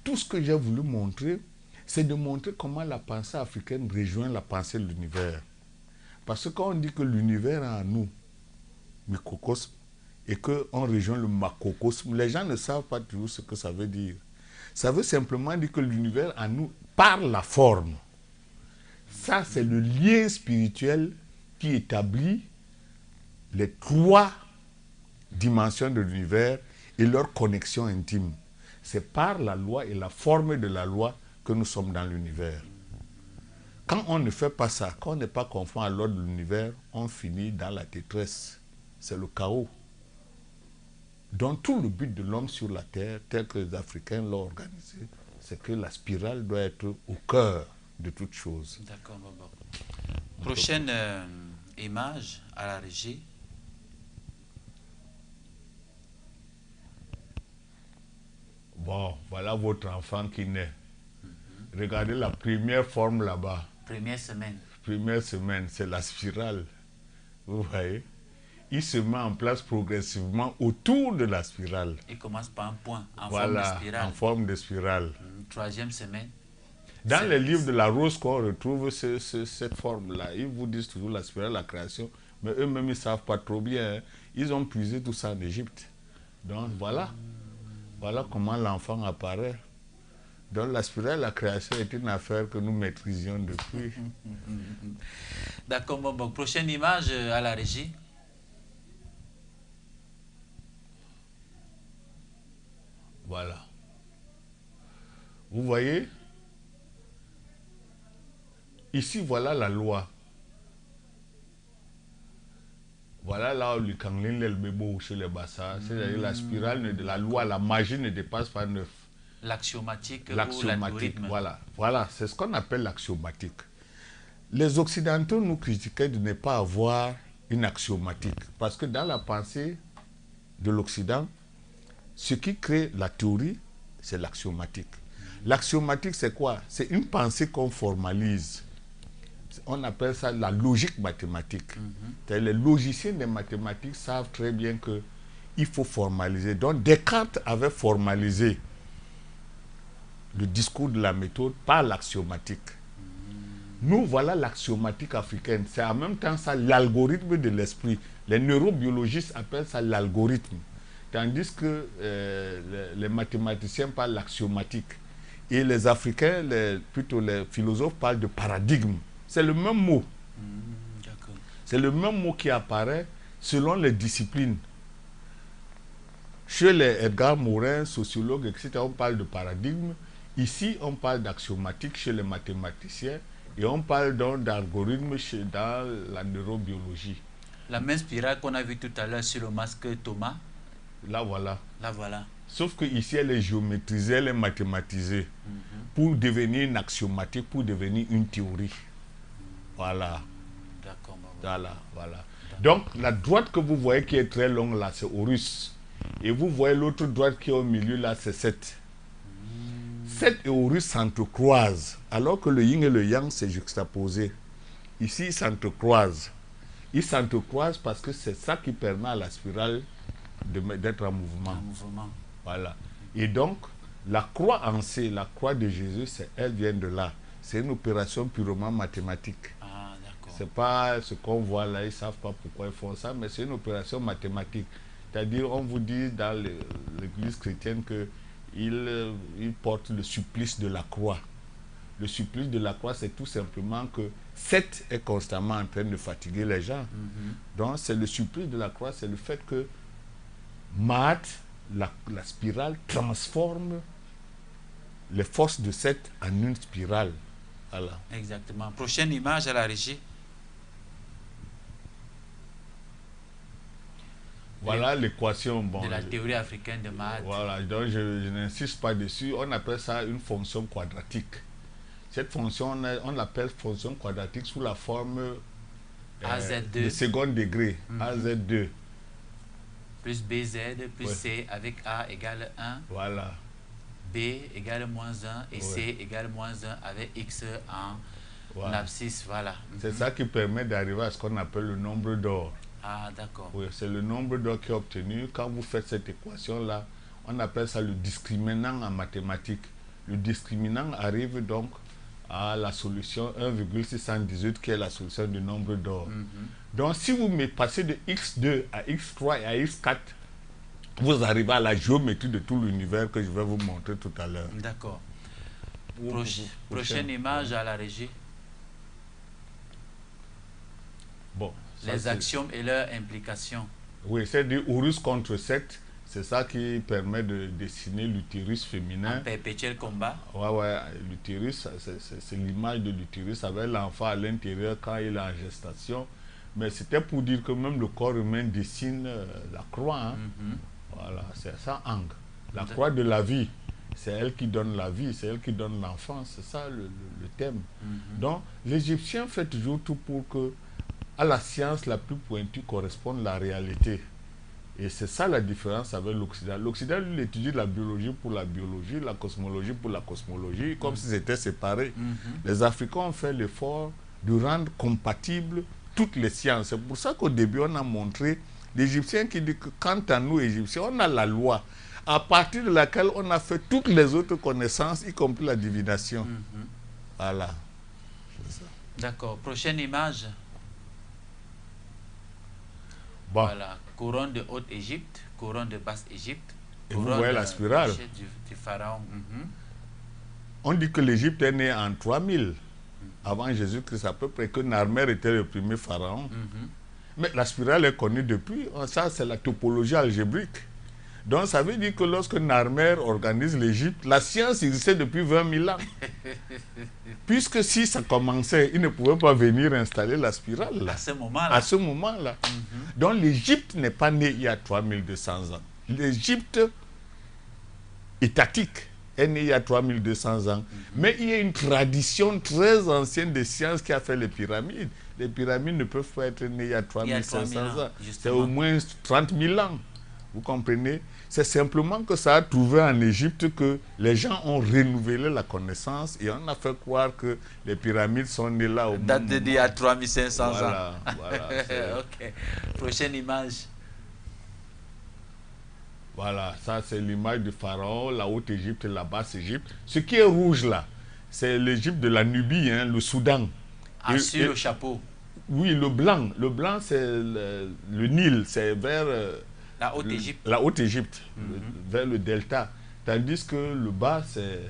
Tout ce que j'ai voulu montrer, c'est de montrer comment la pensée africaine rejoint la pensée de l'univers. Parce que quand on dit que l'univers est en nous, microcosme, et qu'on rejoint le macrocosme, les gens ne savent pas toujours ce que ça veut dire. Ça veut simplement dire que l'univers en nous, par la forme. Ça, c'est le lien spirituel qui établit les 3 dimensions de l'univers et leur connexion intime. C'est par la loi et la forme de la loi que nous sommes dans l'univers. Quand on ne fait pas ça, quand on n'est pas conforme à l'ordre de l'univers, on finit dans la détresse. C'est le chaos. Donc tout le but de l'homme sur la terre, tel que les Africains l'ont organisé, c'est que la spirale doit être au cœur de toute chose. D'accord, Bobo. Prochaine image à la régie. Bon, voilà. Voilà votre enfant qui naît. Regardez la première forme là-bas. Première semaine. Première semaine, c'est la spirale. Vous voyez? Il se met en place progressivement autour de la spirale. Il commence par un point en Voilà, forme de spirale. en forme de spirale. Troisième semaine. Dans les livres de la rose qu'on retrouve cette forme-là, ils vous disent toujours la spirale, la création, mais eux-mêmes, ils ne savent pas trop bien. Hein. Ils ont puisé tout ça en Égypte. Donc voilà. Voilà comment l'enfant apparaît. Donc la spirale, la création est une affaire que nous maîtrisions depuis. D'accord, bon, prochaine image à la régie. Voilà. Vous voyez? Ici, voilà la loi. Voilà là où le kanglin, le bébé chez les bassins. C'est-à-dire la spirale de la loi, la magie ne dépasse pas 9. L'axiomatique ou L'axiomatique, l'algorithme. voilà. Voilà, c'est ce qu'on appelle l'axiomatique. Les Occidentaux nous critiquaient de ne pas avoir une axiomatique. Parce que dans la pensée de l'Occident, ce qui crée la théorie, c'est l'axiomatique. L'axiomatique, c'est quoi? C'est une pensée qu'on formalise. On appelle ça la logique mathématique. Les logiciens des mathématiques savent très bien qu'il faut formaliser. Donc Descartes avait formalisé le discours de la méthode par l'axiomatique. Nous, voilà l'axiomatique africaine. C'est en même temps ça l'algorithme de l'esprit. Les neurobiologistes appellent ça l'algorithme. Tandis que les mathématiciens parlent l'axiomatique. Et les Africains, plutôt les philosophes, parlent de paradigme. C'est le même mot. C'est le même mot qui apparaît selon les disciplines. Chez les Edgar Morin, sociologues, etc., on parle de paradigme. Ici, on parle d'axiomatique chez les mathématiciens et on parle donc d'algorithme dans la neurobiologie. La même spirale qu'on a vue tout à l'heure sur le masque Thomas. Là, voilà. Là, voilà. Sauf qu'ici, elle est géométrisée, elle est mathématisée pour devenir une axiomatique, pour devenir une théorie. Voilà. D'accord. Voilà, voilà. Donc, la droite que vous voyez qui est très longue là, c'est Horus. Et vous voyez l'autre droite qui est au milieu là, c'est Seth. Seth et Horus s'entrecroisent, alors que le yin et le yang s'est juxtaposé. Ici, ils s'entrecroisent. Ils s'entrecroisent parce que c'est ça qui permet à la spirale d'être en mouvement. Voilà. Et donc, la croix en C, la croix de Jésus, elle vient de là. C'est une opération purement mathématique. Ah, d'accord. C'est pas ce qu'on voit là, ils ne savent pas pourquoi ils font ça, mais c'est une opération mathématique. C'est-à-dire, on vous dit dans l'église chrétienne qu'il porte le supplice de la croix. Le supplice de la croix, c'est tout simplement que Seth est constamment en train de fatiguer les gens. Donc, c'est le supplice de la croix, c'est le fait que Maat, la spirale, transforme les forces de Seth en une spirale. Voilà. Exactement. Prochaine image à la régie. Voilà l'équation. Bon, de la théorie africaine de Maat. Voilà, donc je n'insiste pas dessus. On appelle ça une fonction quadratique. Cette fonction, on l'appelle fonction quadratique sous la forme AZ2 de second degré, AZ2. Plus BZ plus C avec A égale 1. Voilà. B égale moins 1 et C égale moins 1 avec X en abscisse. Voilà. C'est ça qui permet d'arriver à ce qu'on appelle le nombre d'or. Ah, d'accord. Oui, c'est le nombre d'or qui est obtenu. Quand vous faites cette équation-là, on appelle ça le discriminant en mathématiques. Le discriminant arrive donc à la solution 1,618 qui est la solution du nombre d'or. Donc, si vous me passez de X2 à X3 et à X4, vous arrivez à la géométrie de tout l'univers que je vais vous montrer tout à l'heure. D'accord. Prochaine image à la régie. Bon. Les axiomes et leurs implications. Oui, c'est-à-dire Horus contre Seth. C'est ça qui permet de dessiner l'utérus féminin. Un perpétuel combat. Ouais, l'utérus, c'est l'image de l'utérus avec l'enfant à l'intérieur quand il est en gestation. Mais c'était pour dire que même le corps humain dessine la croix. Hein. Voilà, c'est ça, Ang. La croix de la vie, c'est elle qui donne la vie, c'est elle qui donne l'enfance. C'est ça le thème. Donc, l'Égyptien fait toujours tout pour que à la science la plus pointue corresponde la réalité. Et c'est ça la différence avec l'Occident. L'Occident, lui, il étudie la biologie pour la biologie, la cosmologie pour la cosmologie, comme si c'était séparé. Les Africains ont fait l'effort de rendre compatibles toutes les sciences. C'est pour ça qu'au début, on a montré l'Égyptien qui dit que quant à nous, Égyptiens, on a la loi, à partir de laquelle on a fait toutes les autres connaissances, y compris la divination. Voilà. D'accord. Prochaine image. Bon. Voilà. Couronne de Haute-Égypte, couronne de Basse-Égypte. Et vous voyez la spirale. Du pharaon. On dit que l'Égypte est née en 3000 avant Jésus-Christ à peu près, que Narmer était le premier pharaon. Mais la spirale est connue depuis. Ça, c'est la topologie algébrique. Donc, ça veut dire que lorsque Narmer organise l'Égypte, la science existait depuis 20 000 ans. Puisque si ça commençait, il ne pouvait pas venir installer la spirale. Là. À ce moment-là. À ce moment-là. Donc, l'Égypte n'est pas née il y a 3200 ans. L'Égypte étatique est née il y a 3200 ans. Mais il y a une tradition très ancienne de sciences qui a fait les pyramides. Les pyramides ne peuvent pas être nées il y a 3500 ans. C'est au moins 30 000 ans. Vous comprenez? C'est simplement que ça a trouvé en Égypte que les gens ont renouvelé la connaissance et on a fait croire que les pyramides sont nées là au date d'il y a 3500 ans. Voilà. Ok. Prochaine image. Voilà, ça c'est l'image du pharaon, la Haute-Égypte et la Basse-Égypte. Ce qui est rouge là, c'est l'Égypte de la Nubie, hein, le Soudan. Sur le chapeau. Oui, le blanc c'est le Nil, c'est vers... la Haute-Égypte. La Haute-Égypte, vers le delta. Tandis que le bas, c'est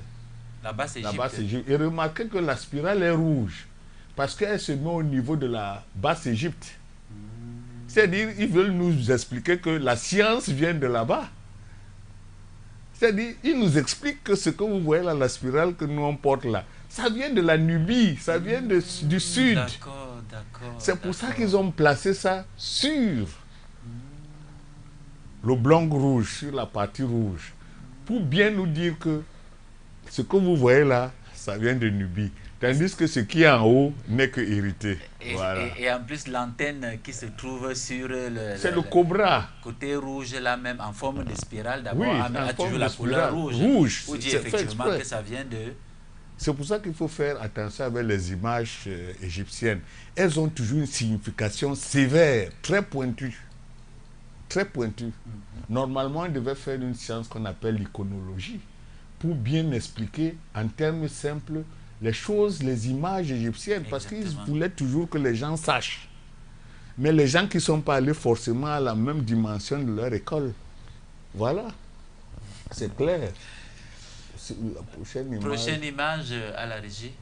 la Basse-Égypte. Et remarquez que la spirale est rouge, parce qu'elle se met au niveau de la Basse-Égypte. C'est-à-dire, ils veulent nous expliquer que la science vient de là-bas. C'est-à-dire, ils nous expliquent que ce que vous voyez là, la spirale que nous on porte là, ça vient de la Nubie, ça vient du sud. D'accord. C'est pour ça qu'ils ont placé ça sur le blanc rouge, sur la partie rouge, pour bien nous dire que ce que vous voyez là, ça vient de Nubie. Tandis que ce qui est en haut n'est que hérité. Et en plus, l'antenne qui se trouve sur le cobra. Côté rouge, là même, en forme de spirale, d'abord, oui, a toujours la couleur rouge. Vous dites effectivement que ça vient de... C'est pour ça qu'il faut faire attention avec les images égyptiennes. Elles ont toujours une signification sévère, très pointue. Très pointue. Normalement, on devait faire une science qu'on appelle l'iconologie, pour bien expliquer en termes simples les choses, les images égyptiennes, parce qu'ils voulaient toujours que les gens sachent. Mais les gens qui ne sont pas allés forcément à la même dimension de leur école. Voilà. C'est clair. La prochaine image à la régie.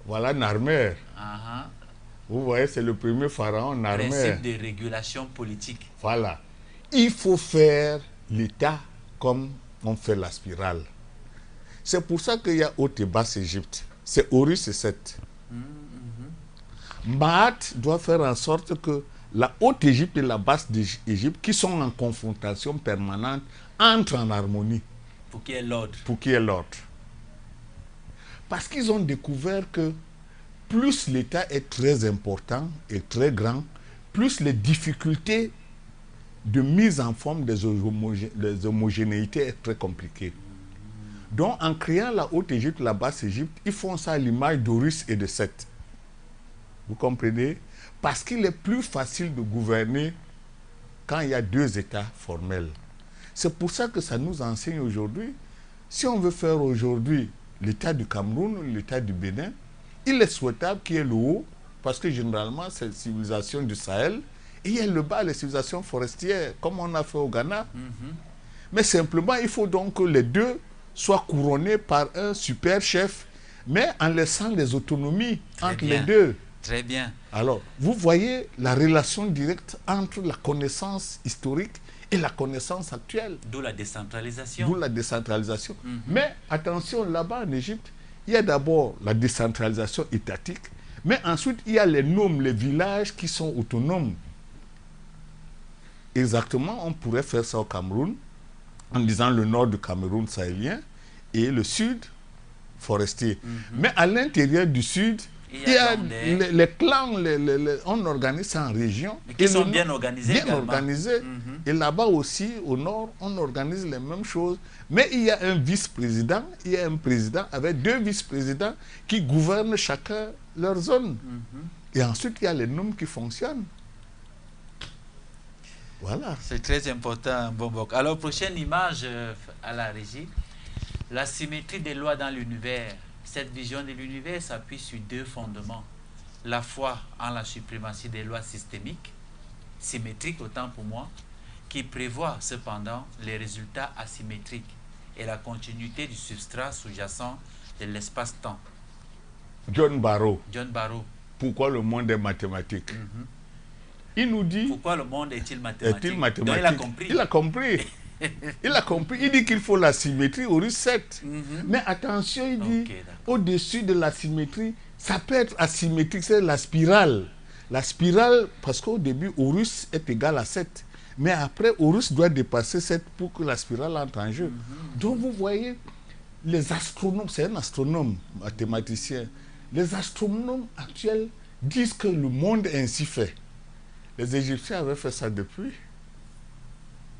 Voilà Narmer. Vous voyez, c'est le premier pharaon, Narmer. Principe de régulation politique. Voilà. Il faut faire l'État comme on fait la spirale. C'est pour ça qu'il y a Haute et Basse Égypte. C'est Horus et Seth. Maat doit faire en sorte que la Haute-Égypte et la Basse-Égypte, qui sont en confrontation permanente, entrent en harmonie. Pour qu'il y ait l'ordre. Pour qu'il y ait l'ordre. Parce qu'ils ont découvert que plus l'État est très important et très grand, plus les difficultés de mise en forme des homogénéités est très compliquées. Donc, en créant la Haute-Égypte, la Basse-Égypte, ils font ça à l'image d'Horus et de Seth. Vous comprenez? Parce qu'il est plus facile de gouverner quand il y a deux États formels. C'est pour ça que ça nous enseigne aujourd'hui. Si on veut faire aujourd'hui l'État du Cameroun ou l'État du Bénin, il est souhaitable qu'il y ait le haut, parce que généralement, c'est la civilisation du Sahel, et il y a le bas, les civilisations forestières, comme on a fait au Ghana. Mais simplement, il faut donc que les deux soient couronnés par un super chef, mais en laissant les autonomies entre les deux. Très bien. Alors, vous voyez la relation directe entre la connaissance historique et la connaissance actuelle. D'où la décentralisation. D'où la décentralisation. Mais attention, là-bas en Égypte, il y a d'abord la décentralisation étatique, mais ensuite il y a les noms, les villages qui sont autonomes. Exactement, on pourrait faire ça au Cameroun, en disant le nord du Cameroun sahélien et le sud forestier. Mais à l'intérieur du sud, Il y a les clans, on organise ça en région. Mais qui sont bien organisés bien également. Organisés. Et là-bas aussi, au nord, on organise les mêmes choses. Mais il y a un vice-président, il y a un président avec 2 vice-présidents qui gouvernent chacun leur zone. Et ensuite, il y a les normes qui fonctionnent. Voilà. C'est très important, Bombok. Alors, prochaine image à la régie. La symétrie des lois dans l'univers. Cette vision de l'univers s'appuie sur 2 fondements. La foi en la suprématie des lois systémiques, symétriques autant pour moi, qui prévoit cependant les résultats asymétriques et la continuité du substrat sous-jacent de l'espace-temps. John Barrow. John Barrow. Pourquoi le monde est mathématique? Il nous dit... Pourquoi le monde est-il mathématique? Est-il mathématique? Donc, il a compris. Il a compris. Il a compris. Il dit qu'il faut la symétrie Horus 7. Mais attention, il dit, au-dessus de la symétrie, ça peut être asymétrique, c'est la spirale. La spirale, parce qu'au début, Horus est égal à 7. Mais après, Horus doit dépasser 7 pour que la spirale entre en jeu. Donc vous voyez, les astronomes, c'est un astronome, mathématicien, les astronomes actuels disent que le monde est ainsi fait. Les Égyptiens avaient fait ça depuis.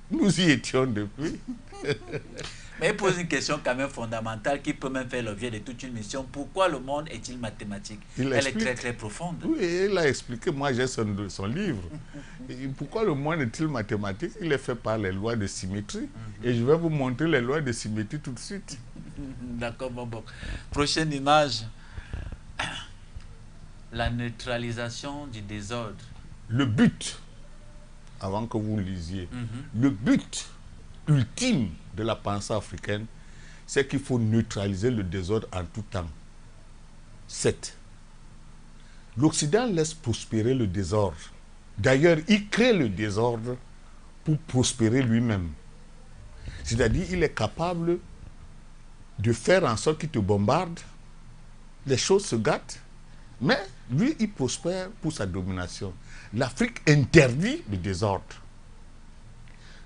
Nous y étions depuis. Mais il pose une question quand même fondamentale qui peut même faire l'objet de toute une mission. Pourquoi le monde est-il mathématique? Elle est très très profonde. Oui, il a expliqué. Moi, j'ai son livre. Et pourquoi le monde est-il mathématique? Il est fait par les lois de symétrie. Et je vais vous montrer les lois de symétrie tout de suite. D'accord, bon. Prochaine image. La neutralisation du désordre. Le but, avant que vous lisiez, le but ultime de la pensée africaine, c'est qu'il faut neutraliser le désordre en tout temps. 7. L'Occident laisse prospérer le désordre. D'ailleurs, il crée le désordre pour prospérer lui-même. C'est-à-dire, il est capable de faire en sorte qu'il te bombarde, les choses se gâtent, mais lui, il prospère pour sa domination. L'Afrique interdit le désordre.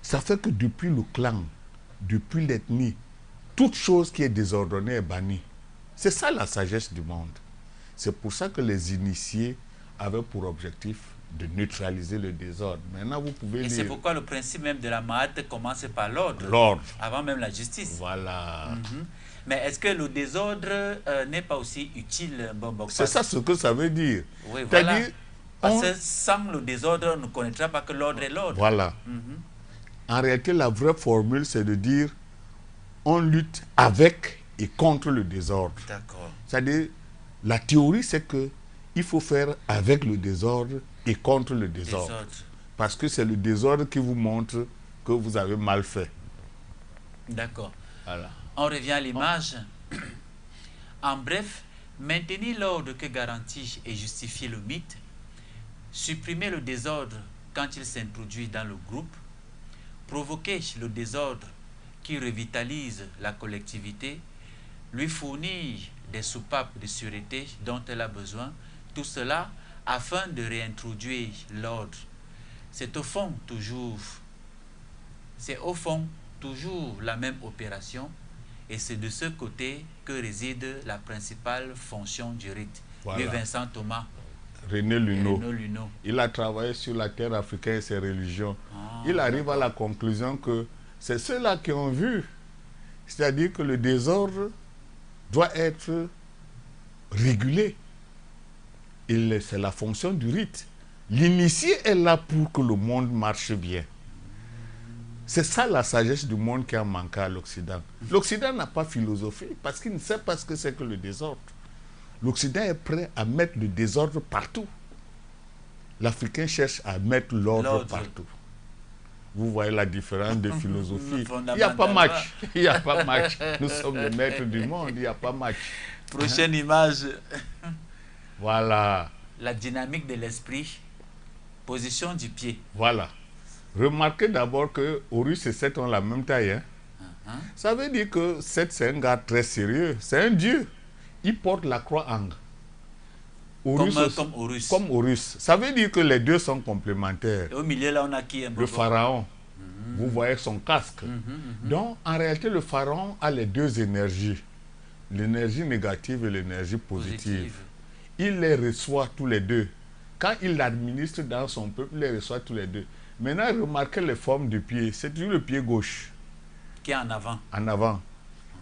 Ça fait que depuis le clan, depuis l'ethnie, toute chose qui est désordonnée est bannie. C'est ça la sagesse du monde. C'est pour ça que les initiés avaient pour objectif de neutraliser le désordre. Maintenant, vous pouvez lire. Et c'est pourquoi le principe même de la Mahat commence par l'ordre. L'ordre. Avant même la justice. Voilà. Mais est-ce que le désordre n'est pas aussi utile, Bombok? C'est ça ce que ça veut dire. Oui, voilà. Parce que sans le désordre, on ne connaîtra pas que l'ordre est l'ordre. Voilà. En réalité, la vraie formule, c'est de dire on lutte avec et contre le désordre. D'accord. C'est-à-dire, la théorie, c'est que il faut faire avec le désordre et contre le désordre. Parce que c'est le désordre qui vous montre que vous avez mal fait. D'accord. Voilà. On revient à l'image. En bref, maintenir l'ordre que garantit et justifie le mythe, supprimer le désordre quand il s'introduit dans le groupe, provoquer le désordre qui revitalise la collectivité, lui fournir des soupapes de sûreté dont elle a besoin, tout cela afin de réintroduire l'ordre. C'est au fond toujours la même opération, et c'est de ce côté que réside la principale fonction du rite. Voilà. Vincent Thomas. René Luneau. Luneau. Il a travaillé sur la terre africaine et ses religions. Il arrive à la conclusion que c'est ceux-là qui ont vu. C'est-à-dire que le désordre doit être régulé. C'est la fonction du rite. L'initié est là pour que le monde marche bien. C'est ça la sagesse du monde qui a manqué à l'Occident. L'Occident n'a pas philosophé parce qu'il ne sait pas ce que c'est que le désordre. L'Occident est prêt à mettre le désordre partout. L'Africain cherche à mettre l'ordre partout. Vous voyez la différence de philosophie. Il n'y a pas match. Il n'y a pas match. Nous sommes les maîtres du monde. Il n'y a pas match. Prochaine image. Voilà. La dynamique de l'esprit. Position du pied. Voilà. Remarquez d'abord que Horus et Seth ont la même taille. Ça veut dire que Seth, c'est un gars très sérieux. C'est un dieu. Il porte la croix en. Comme Horus. Comme Horus. Ça veut dire que les deux sont complémentaires. Et au milieu, là, on a qui? Le pharaon. Vous voyez son casque. Donc, en réalité, le pharaon a les deux énergies. L'énergie négative et l'énergie positive. il les reçoit tous les deux. Quand il administre dans son peuple, il les reçoit tous les deux. Maintenant, remarquez les formes du pied. C'est toujours le pied gauche. Qui est en avant. En avant.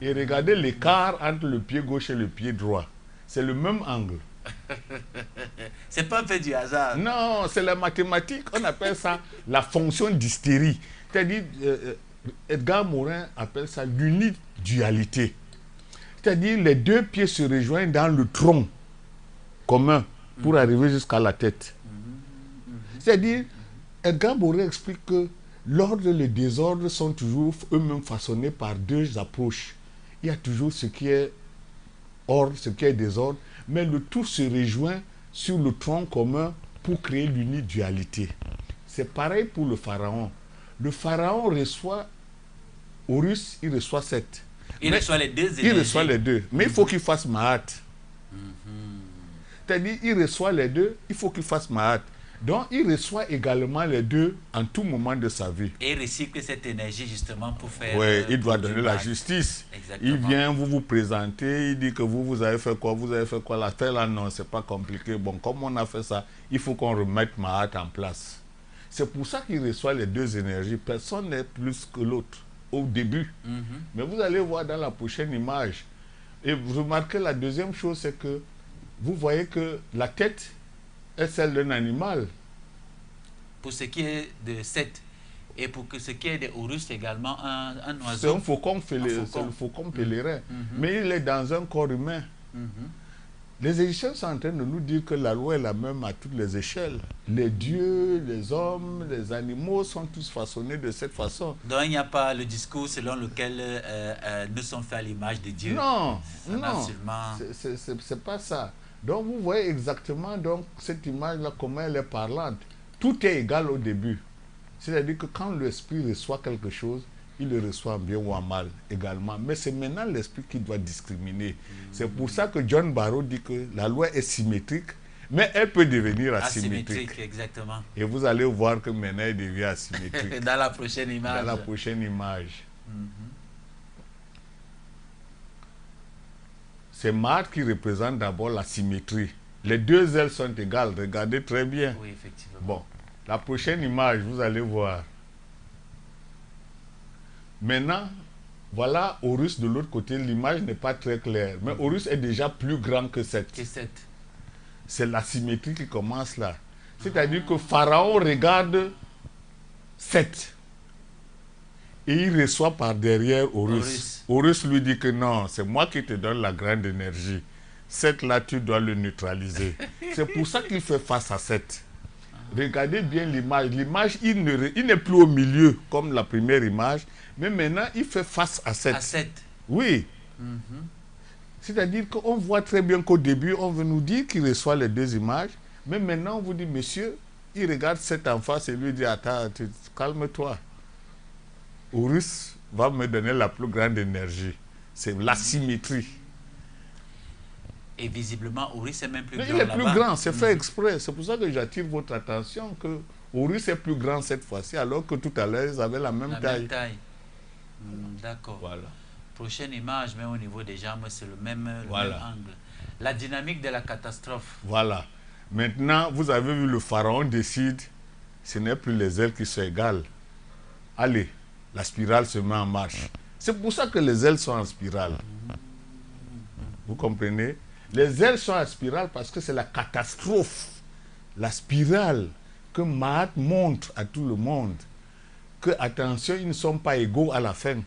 Et regardez l'écart entre le pied gauche et le pied droit. C'est le même angle. C'est pas un peu du hasard. Non, c'est la mathématique. On appelle ça la fonction d'hystérie. C'est-à-dire, Edgar Morin appelle ça l'unidualité. C'est-à-dire, les deux pieds se rejoignent dans le tronc commun pour arriver jusqu'à la tête. C'est-à-dire, Edgar Morin explique que l'ordre et le désordre sont toujours eux-mêmes façonnés par deux approches. Il y a toujours ce qui est ordre, ce qui est désordre, mais le tout se rejoint sur le tronc commun pour créer l'unidualité. C'est pareil pour le pharaon. Le pharaon reçoit, Horus, il reçoit 7. Il reçoit les deux énergies. Il reçoit les deux, mais il faut qu'il fasse Mahat. C'est-à-dire, il reçoit les deux, il faut qu'il fasse Mahat. Donc, il reçoit également les deux en tout moment de sa vie. Et il recycle cette énergie justement pour faire... Oui, il doit donner la justice. Exactement. Il vient vous présenter, il dit que vous avez fait quoi, vous avez fait quoi. L'affaire là, non, c'est pas compliqué. Bon, comme on a fait ça, il faut qu'on remette Mahat en place. C'est pour ça qu'il reçoit les deux énergies. Personne n'est plus que l'autre au début. Mais vous allez voir dans la prochaine image. Et vous remarquez la deuxième chose, c'est que vous voyez que la tête est celle d'un animal. Pour ce qui est de Seth et pour ce qui est de Horus, c'est également un oiseau. C'est un faucon, c'est le faucon pèlerin. Mais il est dans un corps humain. Les Égyptiens sont en train de nous dire que la loi est la même à toutes les échelles. Les dieux, les hommes, les animaux sont tous façonnés de cette façon. Donc il n'y a pas le discours selon lequel nous sommes faits à l'image de Dieu. Non, non, seulement... c'est pas ça. Donc vous voyez exactement donc, cette image-là, comment elle est parlante. Tout est égal au début. C'est-à-dire que quand l'esprit reçoit quelque chose, il le reçoit en bien ou en mal également. Mais c'est maintenant l'esprit qui doit discriminer. C'est pour ça que John Barrow dit que la loi est symétrique, mais elle peut devenir asymétrique. Exactement. Et vous allez voir que maintenant elle devient asymétrique. Dans la prochaine image. Dans la prochaine image. C'est Mahat qui représente d'abord la symétrie. Les deux ailes sont égales, regardez très bien. Oui, effectivement. Bon, la prochaine image, vous allez voir. Maintenant, voilà Horus de l'autre côté, l'image n'est pas très claire. Mais Horus est déjà plus grand que Seth. C'est la symétrie qui commence là. C'est-à-dire que Pharaon regarde Seth. Et il reçoit par derrière Horus. Horus lui dit que non, c'est moi qui te donne la grande énergie. Seth là, tu dois le neutraliser. C'est pour ça qu'il fait face à Seth. Regardez bien l'image. L'image, il n'est plus au milieu comme la première image, mais maintenant il fait face à Seth. À Seth. Oui. C'est-à-dire qu'on voit très bien qu'au début, on veut nous dire qu'il reçoit les deux images, mais maintenant on vous dit, monsieur, il regarde Seth en face et lui dit, attends, calme-toi. Horus va me donner la plus grande énergie. C'est l'asymétrie. Et visiblement, Horus est même plus grand. Il est plus grand, c'est fait exprès. C'est pour ça que j'attire votre attention que Horus est plus grand cette fois-ci, alors que tout à l'heure, ils avaient la même taille. D'accord. Voilà. Prochaine image, mais au niveau des jambes, c'est le même angle. La dynamique de la catastrophe. Voilà. Maintenant, vous avez vu, le pharaon décide, ce n'est plus les ailes qui sont égales. Allez, la spirale se met en marche. C'est pour ça que les ailes sont en spirale. Vous comprenez? Les ailes sont en spirale parce que c'est la catastrophe. La spirale que Mahat montre à tout le monde. Que, attention, ils ne sont pas égaux à la fin.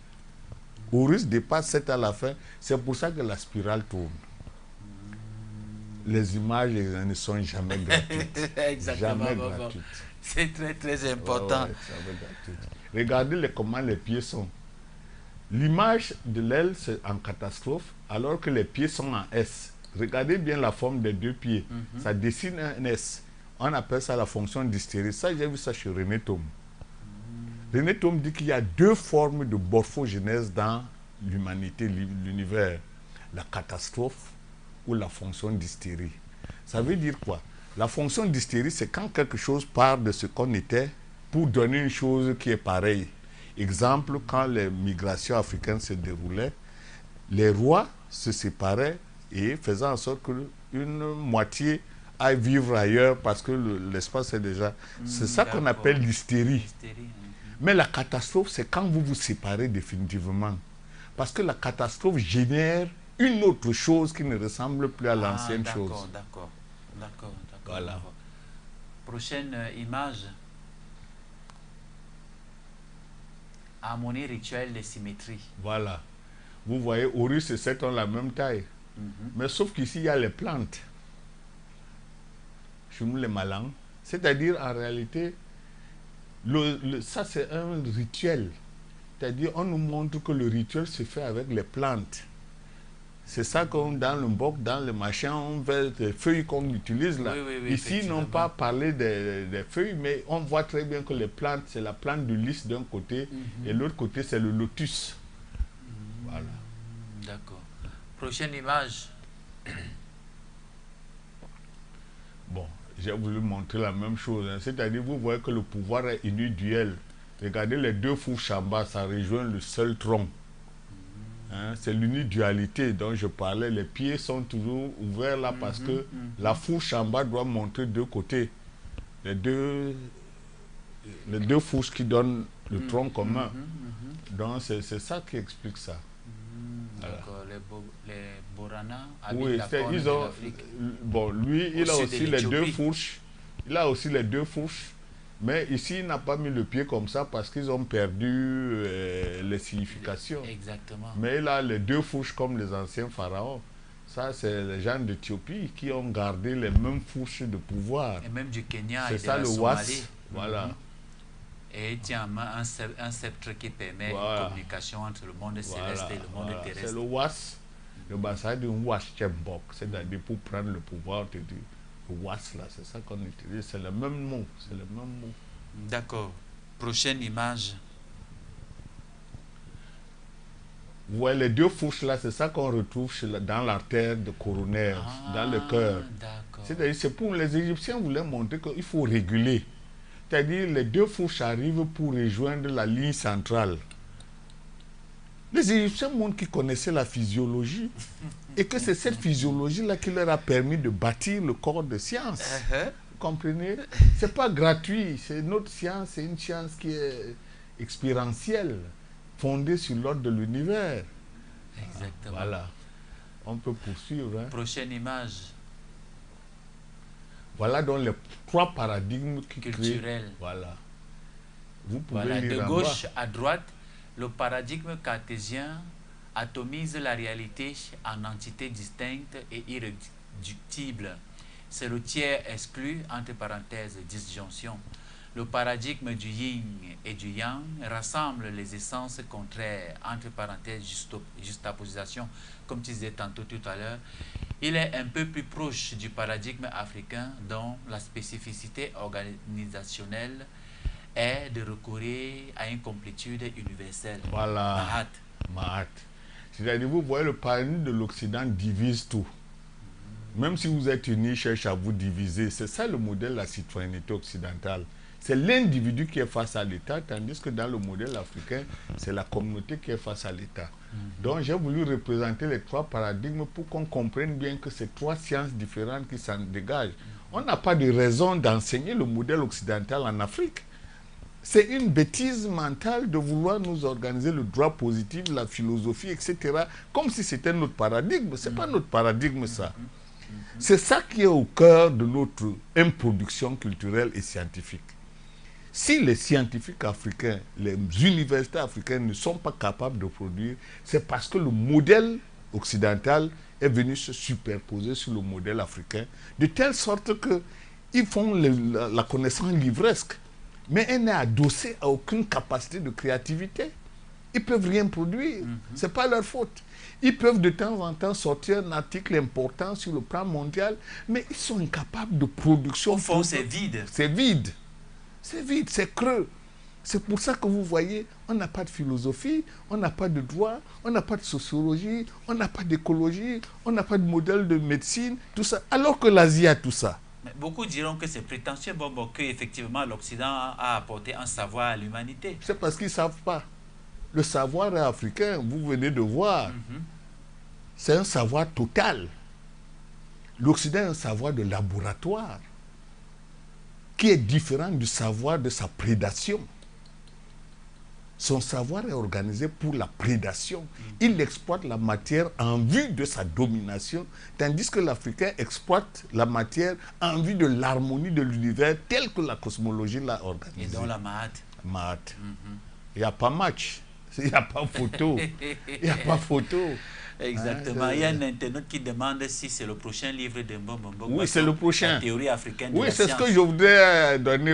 Horus dépasse Seth à la fin. C'est pour ça que la spirale tourne. Les images ne sont jamais gratuites. Exactement. Jamais gratuites. C'est très très important. Regardez comment les pieds sont. L'image de l'aile, c'est en catastrophe, alors que les pieds sont en S. Regardez bien la forme des deux pieds. Ça dessine un S. On appelle ça la fonction d'hystérie. Ça, j'ai vu ça chez René Thom. René Thom dit qu'il y a deux formes de morphogénèse dans l'humanité, l'univers. La catastrophe ou la fonction d'hystérie. Ça veut dire quoi? La fonction d'hystérie, c'est quand quelque chose part de ce qu'on était pour donner une chose qui est pareille. Exemple, quand les migrations africaines se déroulaient, les rois se séparaient et faisaient en sorte que une moitié aille vivre ailleurs parce que l'espace est déjà... C'est ça qu'on appelle l'hystérie. Mais la catastrophe, c'est quand vous vous séparez définitivement. Parce que la catastrophe génère une autre chose qui ne ressemble plus à l'ancienne chose. D'accord. Voilà. Prochaine image. Harmonie rituelle de symétrie. Voilà. Vous voyez, Horus et Seth ont la même taille. Mais sauf qu'ici, il y a les plantes. Chez nous, les malins. C'est-à-dire, en réalité, ça, c'est un rituel. C'est-à-dire, on nous montre que le rituel se fait avec les plantes. C'est ça qu'on, dans le mbok, dans le machin, on fait des feuilles qu'on utilise là. Ici, ils n'ont pas parlé des feuilles, mais on voit très bien que les plantes, c'est la plante du lys d'un côté, et l'autre côté, c'est le lotus. Voilà. D'accord. Prochaine image. Bon, j'ai voulu montrer la même chose. Hein. C'est-à-dire, vous voyez que le pouvoir est individuel. Regardez les deux fourches en bas, ça rejoint le seul tronc. Hein, c'est l'unidualité dont je parlais. Les pieds sont toujours ouverts là parce que la fourche en bas doit montrer deux côtés. Les deux fourches qui donnent le tronc commun. Donc c'est ça qui explique ça. D'accord. Les Borana habitent oui, la corne de l'Afrique. Bon, lui, il a aussi les deux fourches. Il a aussi les deux fourches. Mais ici, il n'a pas mis le pied comme ça parce qu'ils ont perdu les significations. Exactement. Mais il a les deux fourches comme les anciens pharaons. Ça, c'est les gens d'Éthiopie qui ont gardé les mêmes fourches de pouvoir. Et même du Kenya et c'est de ça la le Somalie. Voilà. Et il tient en main un sceptre qui permet une communication entre le monde céleste et le monde terrestre. C'est le was. Le bassin d'un was chembok. C'est-à-dire pour prendre le pouvoir, tu dis. Le was là, c'est ça qu'on utilise. C'est le même mot. C'est le même mot. D'accord. Prochaine image. Vous voyez les deux fourches là, c'est ça qu'on retrouve dans l'artère de coronaire, dans le cœur. C'est-à-dire, c'est pour les Égyptiens voulaient montrer qu'il faut réguler. C'est-à-dire, les deux fourches arrivent pour rejoindre la ligne centrale. Les Égyptiens montrent qu'ils connaissaient la physiologie et que c'est cette physiologie-là qui leur a permis de bâtir le corps de science. Vous comprenez? Ce n'est pas gratuit. C'est notre science, c'est une science qui est expérientielle, fondée sur l'ordre de l'univers. Exactement. Voilà. On peut poursuivre. Hein. Prochaine image. Voilà donc les trois paradigmes qui culturels. Créent. Voilà. Vous pouvez lire de gauche à droite, le paradigme cartésien atomise la réalité en entités distinctes et irréductibles. C'est le tiers exclu, entre parenthèses, disjonction. Le paradigme du yin et du yang rassemble les essences contraires, entre parenthèses, juxtaposition, comme tu disais tantôt tout à l'heure. Il est un peu plus proche du paradigme africain dont la spécificité organisationnelle est de recourir à une complétude universelle. Voilà. Mahat. C'est-à-dire, vous voyez, le paradigme de l'Occident divise tout. Même si vous êtes unis, cherche à vous diviser. C'est ça le modèle de la citoyenneté occidentale. C'est l'individu qui est face à l'État, tandis que dans le modèle africain, c'est la communauté qui est face à l'État. Donc, j'ai voulu représenter les trois paradigmes pour qu'on comprenne bien que c'est trois sciences différentes qui s'en dégagent. On n'a pas de raison d'enseigner le modèle occidental en Afrique. C'est une bêtise mentale de vouloir nous organiser le droit positif, la philosophie, etc., comme si c'était notre paradigme. Ce n'est pas notre paradigme, ça. C'est ça qui est au cœur de notre improduction culturelle et scientifique. Si les scientifiques africains, les universités africaines ne sont pas capables de produire, c'est parce que le modèle occidental est venu se superposer sur le modèle africain, de telle sorte qu'ils font la connaissance livresque, mais elle n'est adossée à aucune capacité de créativité. Ils ne peuvent rien produire, ce n'est pas leur faute. Ils peuvent de temps en temps sortir un article important sur le plan mondial, mais ils sont incapables de production. Au fond, c'est vide. C'est vide. C'est vide, c'est creux. C'est pour ça que vous voyez, on n'a pas de philosophie, on n'a pas de droit, on n'a pas de sociologie, on n'a pas d'écologie, on n'a pas de modèle de médecine, tout ça, alors que l'Asie a tout ça. Mais beaucoup diront que c'est prétentieux, qu'effectivement l'Occident a apporté un savoir à l'humanité. C'est parce qu'ils ne savent pas. Le savoir africain, vous venez de voir, c'est un savoir total. L'Occident a un savoir de laboratoire qui est différent du savoir de sa prédation. Son savoir est organisé pour la prédation. Il exploite la matière en vue de sa domination, tandis que l'Africain exploite la matière en vue de l'harmonie de l'univers tel que la cosmologie l'a organisé. Et dans la Mahat. Mahat. Il n'y a pas match, il n'y a pas photo. Il n'y a pas photo. Exactement. Il y a un internaute qui demande si c'est le prochain livre de Mbombo. Oui, c'est le prochain. La théorie africaine de oui, la c'est science. ce que je voudrais donner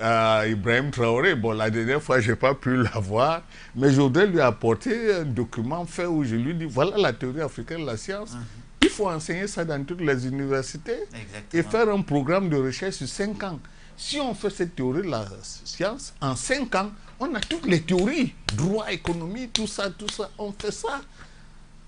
à Ibrahim Traoré. Bon, la dernière fois, je n'ai pas pu l'avoir, mais je voudrais lui apporter un document fait où je lui dis, voilà la théorie africaine de la science. Il faut enseigner ça dans toutes les universités. Exactement. Et faire un programme de recherche sur 5 ans. Si on fait cette théorie de la science, en 5 ans, on a toutes les théories, droit, économie, tout ça, on fait ça.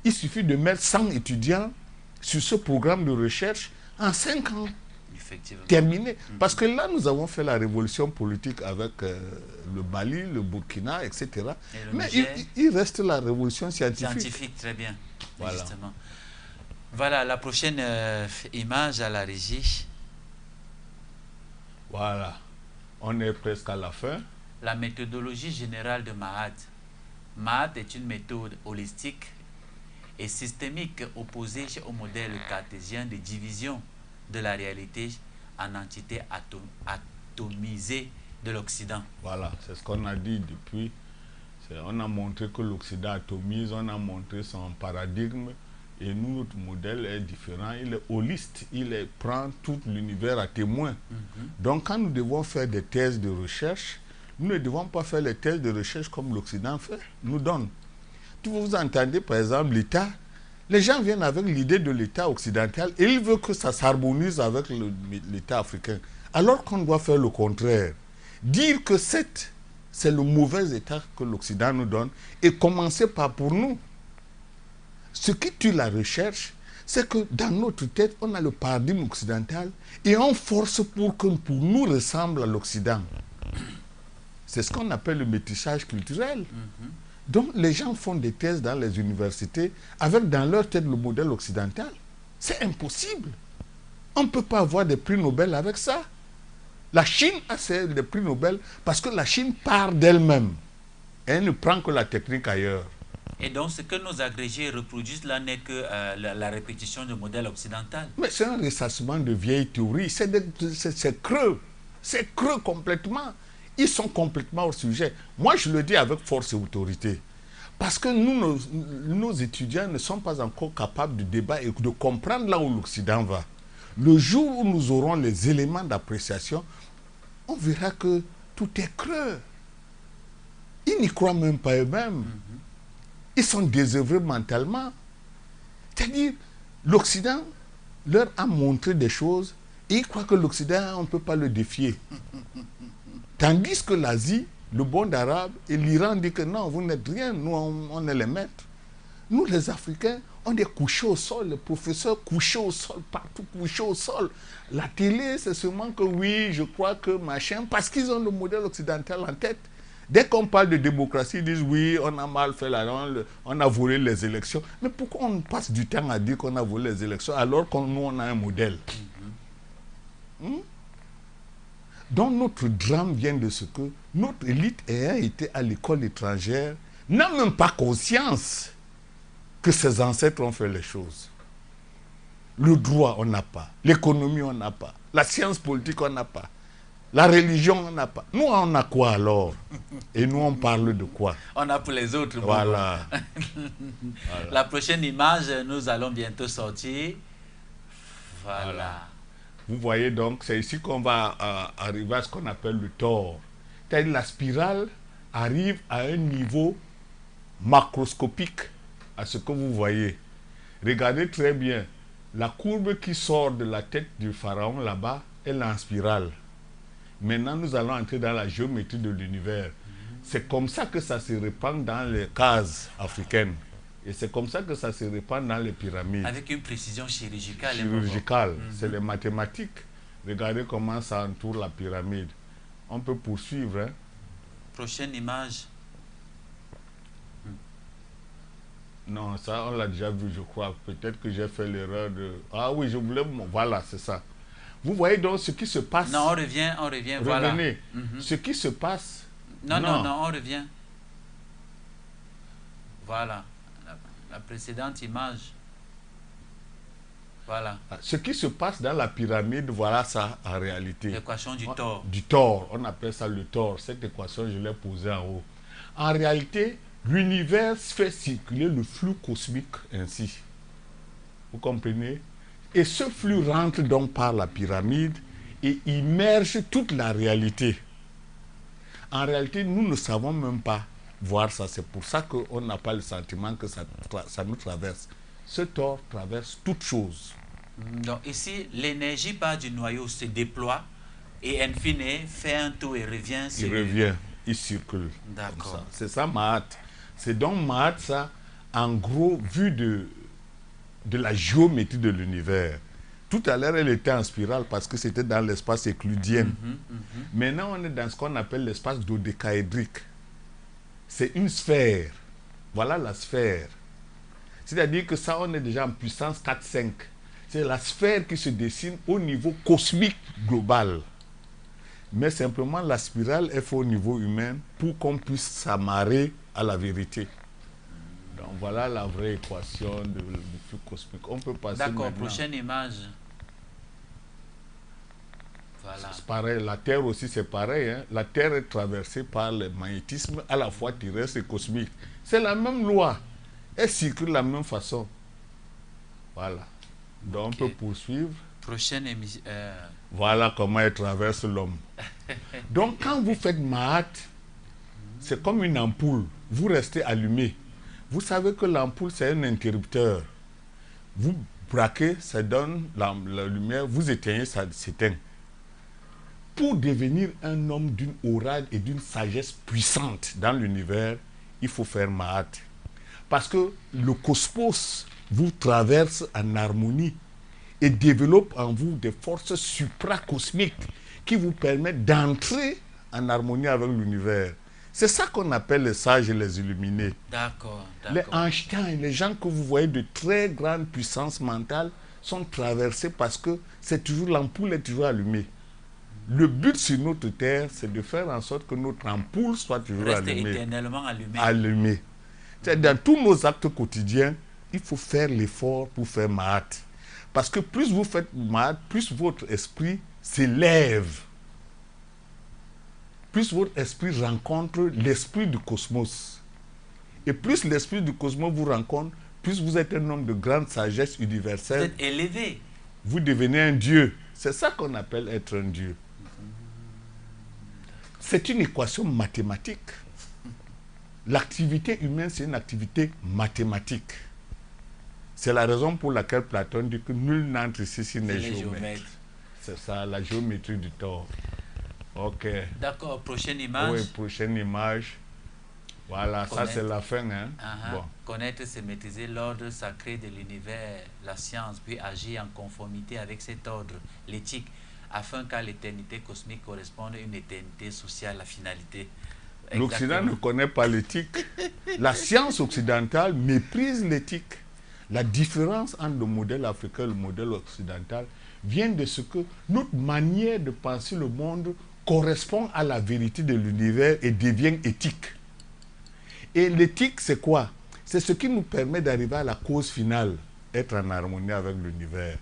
Il suffit de mettre 100 étudiants sur ce programme de recherche en 5 ans. Effectivement. Terminé. Parce que là, nous avons fait la révolution politique avec le Mali, le Burkina, etc. Mais il reste la révolution scientifique. Scientifique, très bien. Voilà. Justement. Voilà, la prochaine image à la régie. Voilà. On est presque à la fin. La méthodologie générale de Mahat. Mahat est une méthode holistique et systémique opposée au modèle cartésien de division de la réalité en entités atomisées de l'Occident. Voilà, c'est ce qu'on a dit depuis. On a montré que l'Occident atomise, on a montré son paradigme. Et nous, notre modèle est différent, il est holiste, prend tout l'univers à témoin. Donc quand nous devons faire des thèses de recherche, nous ne devons pas faire les thèses de recherche comme l'Occident fait, nous donne. Vous entendez par exemple l'État, les gens viennent avec l'idée de l'État occidental et ils veulent que ça s'harmonise avec l'État africain. Alors qu'on doit faire le contraire. Dire que c'est le mauvais État que l'Occident nous donne et commencer par pour nous. Ce qui tue la recherche, c'est que dans notre tête, on a le paradigme occidental et on force pour nous ressemble à l'Occident. C'est ce qu'on appelle le métissage culturel. Donc les gens font des thèses dans les universités avec dans leur tête le modèle occidental. C'est impossible. On ne peut pas avoir des prix Nobel avec ça. La Chine a des prix Nobel parce que la Chine part d'elle-même. Elle ne prend que la technique ailleurs. Et donc, ce que nos agrégés reproduisent là n'est que la répétition du modèle occidental. Mais c'est un ressassement de vieilles théories. C'est creux. C'est creux complètement. Ils sont complètement au sujet. Moi, je le dis avec force et autorité. Parce que nos étudiants ne sont pas encore capables de débattre et de comprendre là où l'Occident va. Le jour où nous aurons les éléments d'appréciation, on verra que tout est creux. Ils n'y croient même pas eux-mêmes. Ils sont désœuvrés mentalement. C'est-à-dire, l'Occident leur a montré des choses et ils croient que l'Occident, on ne peut pas le défier. Tandis que l'Asie, le monde arabe et l'Iran disent que non, vous n'êtes rien, nous on est les maîtres. Nous les Africains, on est couchés au sol, les professeurs couchés au sol, partout couchés au sol. La télé, c'est seulement que oui, je crois que machin, parce qu'ils ont le modèle occidental en tête. Dès qu'on parle de démocratie, ils disent oui, on a mal fait on a volé les élections. Mais pourquoi on passe du temps à dire qu'on a volé les élections alors que nous, on a un modèle? Donc notre drame vient de ce que notre élite ayant été à l'école étrangère n'a même pas conscience que ses ancêtres ont fait les choses. Le droit, on n'a pas. L'économie, on n'a pas. La science politique, on n'a pas. La religion, on n'a pas. Nous, on a quoi alors? Et nous, on parle de quoi? On a pour les autres. Voilà. Voilà. La prochaine image, nous allons bientôt sortir. Voilà. Vous voyez donc, c'est ici qu'on va arriver à ce qu'on appelle le tort. C'est-à-dire la spirale arrive à un niveau macroscopique à ce que vous voyez. Regardez très bien. La courbe qui sort de la tête du pharaon là-bas, elle est en spirale. Maintenant, nous allons entrer dans la géométrie de l'univers. C'est comme ça que ça se répand dans les cases africaines. Et c'est comme ça que ça se répand dans les pyramides. Avec une précision chirurgicale. Chirurgicale. C'est les mathématiques. Regardez comment ça entoure la pyramide. On peut poursuivre. Hein? Prochaine image. Non, ça, on l'a déjà vu, je crois. Peut-être que j'ai fait l'erreur de... Ah oui, je voulais... Voilà, c'est ça. Vous voyez donc ce qui se passe... Non, on revient, voilà. Revenez. Ce qui se passe... Non, on revient. Voilà. La précédente image. Voilà. Ce qui se passe dans la pyramide, voilà ça en réalité. L'équation du tort. Du tort, on appelle ça le tort. Cette équation, je l'ai posée en haut. En réalité, l'univers fait circuler le flux cosmique ainsi. Vous comprenez? Et ce flux rentre donc par la pyramide et immerge toute la réalité. En réalité, nous ne savons même pas voir ça. C'est pour ça qu'on n'a pas le sentiment que ça nous traverse. Ce tort traverse toute chose. Donc ici, l'énergie part du noyau, se déploie et in fine fait un tour et revient. Il revient, il circule. D'accord. C'est ça Mahat. C'est donc Mahat, ça, en gros, vu de la géométrie de l'univers. Tout à l'heure, elle était en spirale parce que c'était dans l'espace euclidien. Maintenant, on est dans ce qu'on appelle l'espace dodécaédrique. C'est une sphère. Voilà la sphère. C'est-à-dire que ça, on est déjà en puissance 4-5. C'est la sphère qui se dessine au niveau cosmique global. Mais simplement, la spirale est faite au niveau humain pour qu'on puisse s'amarrer à la vérité. Donc voilà la vraie équation du flux cosmique. On peut passer maintenant. D'accord, prochaine image. Voilà. C'est pareil, la Terre aussi c'est pareil. Hein. La Terre est traversée par le magnétisme à la fois terrestre et cosmique. C'est la même loi. Elle circule de la même façon. Voilà. Donc on peut poursuivre. Prochaine émission. Voilà comment elle traverse l'homme. Donc quand vous faites Mahat, c'est comme une ampoule. Vous restez allumé. Vous savez que l'ampoule c'est un interrupteur. Vous braquez, ça donne la lumière. Vous éteignez, ça s'éteint. Pour devenir un homme d'une aura et d'une sagesse puissante dans l'univers, il faut faire Mahat. Parce que le cosmos vous traverse en harmonie et développe en vous des forces supracosmiques qui vous permettent d'entrer en harmonie avec l'univers. C'est ça qu'on appelle les sages et les illuminés. D'accord. Les Einstein, les gens que vous voyez de très grande puissance mentale sont traversés parce que c'est toujours l'ampoule est toujours allumée. Le but sur notre terre, c'est de faire en sorte que notre ampoule soit toujours allumée. Reste éternellement allumée. Allumée. Dans tous nos actes quotidiens, il faut faire l'effort pour faire Mahat. Parce que plus vous faites Mahat, plus votre esprit s'élève. Plus votre esprit rencontre l'esprit du cosmos. Et plus l'esprit du cosmos vous rencontre, plus vous êtes un homme de grande sagesse universelle. Vous êtes élevé. Vous devenez un dieu. C'est ça qu'on appelle être un dieu. C'est une équation mathématique. L'activité humaine, c'est une activité mathématique. C'est la raison pour laquelle Platon dit que nul n'entre ici s'il n'est géomètre. C'est ça, la géométrie du tort. Ok. D'accord, prochaine image. Oui, prochaine image. Voilà, ça c'est la fin. Hein? Bon. Connaître, c'est maîtriser l'ordre sacré de l'univers, la science, puis agir en conformité avec cet ordre, l'éthique, afin qu'à l'éternité cosmique corresponde une éternité sociale, la finalité. L'Occident ne connaît pas l'éthique. La science occidentale méprise l'éthique. La différence entre le modèle africain et le modèle occidental vient de ce que notre manière de penser le monde correspond à la vérité de l'univers et devient éthique. Et l'éthique, c'est quoi? C'est ce qui nous permet d'arriver à la cause finale, être en harmonie avec l'univers.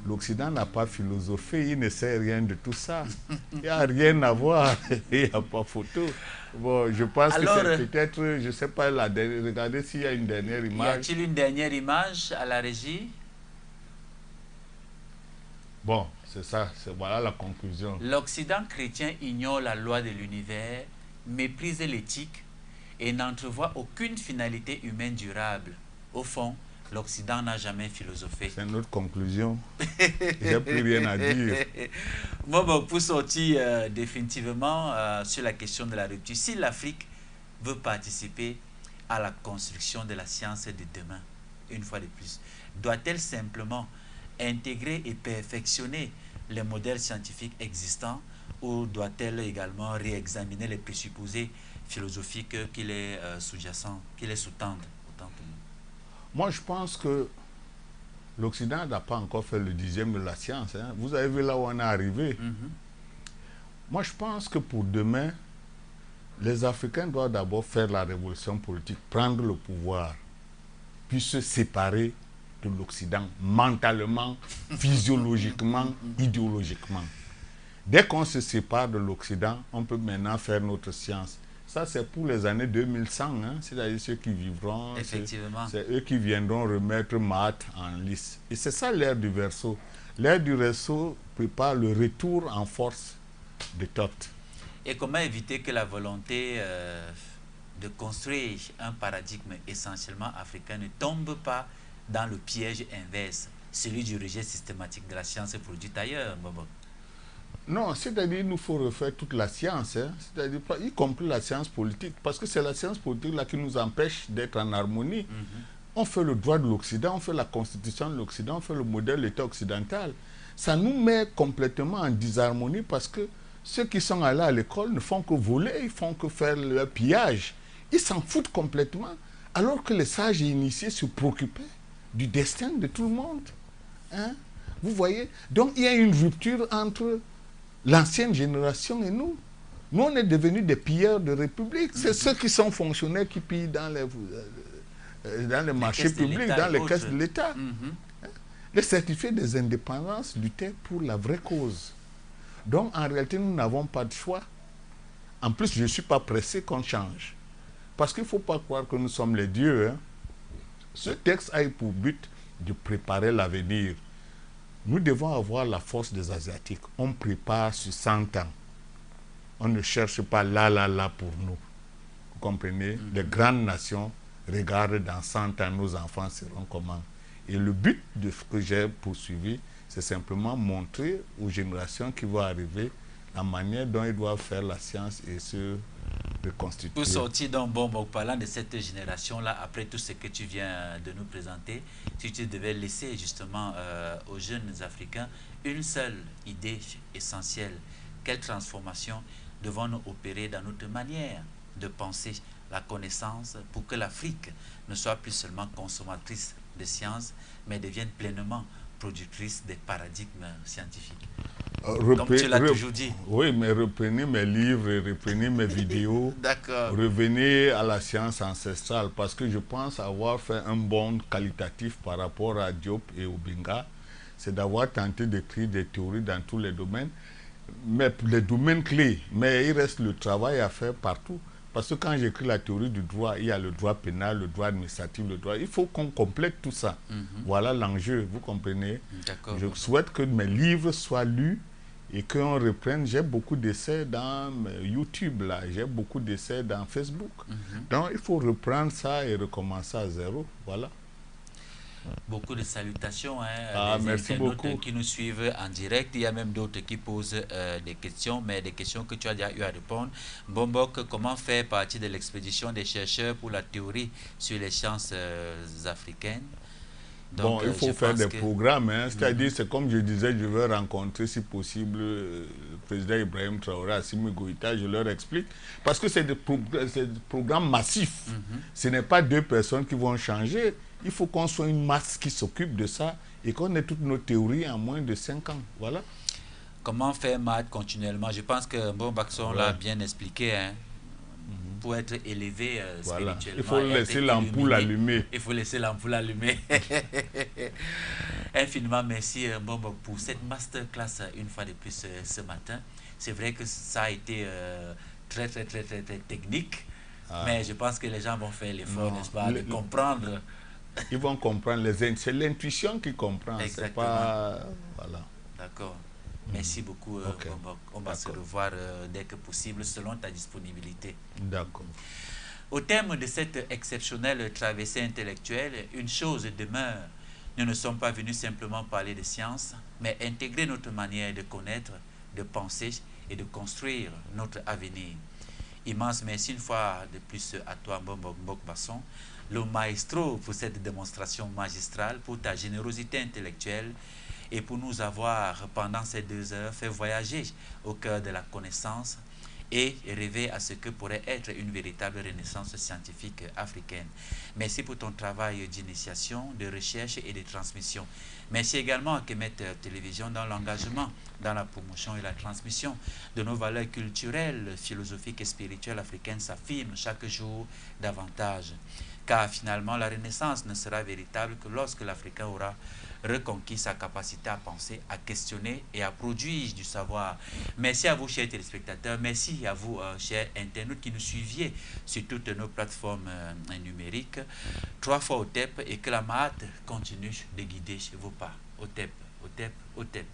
L'Occident n'a pas philosophé, il ne sait rien de tout ça. Il n'y a rien à voir, il n'y a pas photo. Bon, je pense que c'est peut-être, je ne sais pas, regardez s'il y a une dernière image. Y a-t-il une dernière image à la régie? Bon, c'est ça, voilà la conclusion. L'Occident chrétien ignore la loi de l'univers, méprise l'éthique et n'entrevoit aucune finalité humaine durable. Au fond, l'Occident n'a jamais philosophé. C'est notre conclusion. J'ai plus rien à dire. Bon, pour sortir définitivement sur la question de la rupture, si l'Afrique veut participer à la construction de la science de demain, une fois de plus, doit-elle simplement intégrer et perfectionner les modèles scientifiques existants ou doit-elle également réexaminer les présupposés philosophiques qui les sous-jacents, qui les sous-tendent? Moi, je pense que l'Occident n'a pas encore fait le 10e de la science. Hein. Vous avez vu là où on est arrivé. Moi, je pense que pour demain, les Africains doivent d'abord faire la révolution politique, prendre le pouvoir, puis se séparer de l'Occident, mentalement, physiologiquement, idéologiquement. Dès qu'on se sépare de l'Occident, on peut maintenant faire notre science. Ça, c'est pour les années 2100, hein, c'est-à-dire ceux qui vivront, c'est eux qui viendront remettre maths en lice. Et c'est ça l'ère du Verseau. L'ère du Verseau prépare le retour en force de Thoth. Et comment éviter que la volonté de construire un paradigme essentiellement africain ne tombe pas dans le piège inverse, celui du rejet systématique de la science produite ailleurs, Bobo? Non, c'est-à-dire qu'il nous faut refaire toute la science, hein, c'est-à-dire y compris la science politique, parce que c'est la science politique là qui nous empêche d'être en harmonie. On fait le droit de l'Occident, on fait la constitution de l'Occident, on fait le modèle d'État occidental. Ça nous met complètement en disharmonie parce que ceux qui sont allés à l'école ne font que voler, ils font que faire le pillage. Ils s'en foutent complètement, alors que les sages et initiés se préoccupaient du destin de tout le monde. Hein? Vous voyez? Donc il y a une rupture entre l'ancienne génération et nous. Nous, on est devenus des pilleurs de république. C'est ceux qui sont fonctionnaires qui pillent dans les marchés publics, dans les caisses de l'État. Les certifiés des indépendances luttaient pour la vraie cause. Donc, en réalité, nous n'avons pas de choix. En plus, je ne suis pas pressé qu'on change. Parce qu'il ne faut pas croire que nous sommes les dieux. Hein. Ce texte a eu pour but de préparer l'avenir. Nous devons avoir la force des Asiatiques. On prépare sur 100 ans. On ne cherche pas là pour nous. Vous comprenez? Les grandes nations regardent dans 100 ans, nos enfants seront comment. Et le but de ce que j'ai poursuivi, c'est simplement montrer aux générations qui vont arriver la manière dont ils doivent faire la science et se reconstituer. Pour sortir d'un bon parlant de cette génération-là, après tout ce que tu viens de nous présenter, si tu devais laisser justement aux jeunes Africains une seule idée essentielle, quelle transformation devons-nous opérer dans notre manière de penser la connaissance pour que l'Afrique ne soit plus seulement consommatrice de sciences, mais devienne pleinement productrice des paradigmes scientifiques? Comme tu l'as toujours dit. Oui, mais reprenez mes livres, reprenez mes vidéos. D'accord. Revenez à la science ancestrale, parce que je pense avoir fait un bond qualitatif par rapport à Diop et Obinga. C'est d'avoir tenté d'écrire des théories dans tous les domaines, mais les domaines clés. Mais il reste le travail à faire partout. Parce que quand j'écris la théorie du droit, il y a le droit pénal, le droit administratif, le droit... Il faut qu'on complète tout ça. Voilà l'enjeu, vous comprenez? Je souhaite que mes livres soient lus et qu'on reprenne. J'ai beaucoup d'essais dans YouTube, là. J'ai beaucoup d'essais dans Facebook. Donc, il faut reprendre ça et recommencer à zéro. Voilà. Beaucoup de salutations, hein, les merci beaucoup qui nous suivent en direct. Il y a même d'autres qui posent des questions, mais des questions que tu as déjà eu à répondre. Bombok, comment faire partie de l'expédition des chercheurs pour la théorie sur les sciences africaines? Donc, il faut faire des programmes, hein, c'est-à-dire, c'est comme je disais, je veux rencontrer, si possible, le président Ibrahim Traoré, Assimi Goïta, je leur explique, parce que c'est des programmes massifs. Ce n'est pas 2 personnes qui vont changer. Il faut qu'on soit une masse qui s'occupe de ça et qu'on ait toutes nos théories en moins de 5 ans. Voilà. Comment faire maths continuellement? Je pense que Bon Baxon l'a bien expliqué. Hein. Pour être élevé spirituellement. Il faut laisser l'ampoule allumée. Il faut laisser l'ampoule allumée. Infiniment merci Bob pour cette masterclass une fois de plus ce matin. C'est vrai que ça a été très technique, mais je pense que les gens vont faire l'effort, n'est-ce pas, de comprendre. Ils vont comprendre, c'est l'intuition qui comprend. C'est pas... Voilà. D'accord. Merci beaucoup, Bombok. On va se revoir dès que possible, selon ta disponibilité. D'accord. Au terme de cette exceptionnelle traversée intellectuelle, une chose demeure. Nous ne sommes pas venus simplement parler de science, mais intégrer notre manière de connaître, de penser et de construire notre avenir. Immense merci une fois de plus à toi, Bombok Basson, le maestro, pour cette démonstration magistrale, pour ta générosité intellectuelle et pour nous avoir, pendant ces 2 heures, fait voyager au cœur de la connaissance et rêver à ce que pourrait être une véritable renaissance scientifique africaine. Merci pour ton travail d'initiation, de recherche et de transmission. Merci également à Kemet Télévision dans l'engagement, dans la promotion et la transmission de nos valeurs culturelles, philosophiques et spirituelles africaines s'affirment chaque jour davantage. Car finalement, la renaissance ne sera véritable que lorsque l'Africain aura reconquis sa capacité à penser, à questionner et à produire du savoir. Merci à vous, chers téléspectateurs. Merci à vous, chers internautes qui nous suiviez sur toutes nos plateformes numériques. 3 fois OTEP et que la Mahat continue de guider vos pas. OTEP, OTEP, OTEP.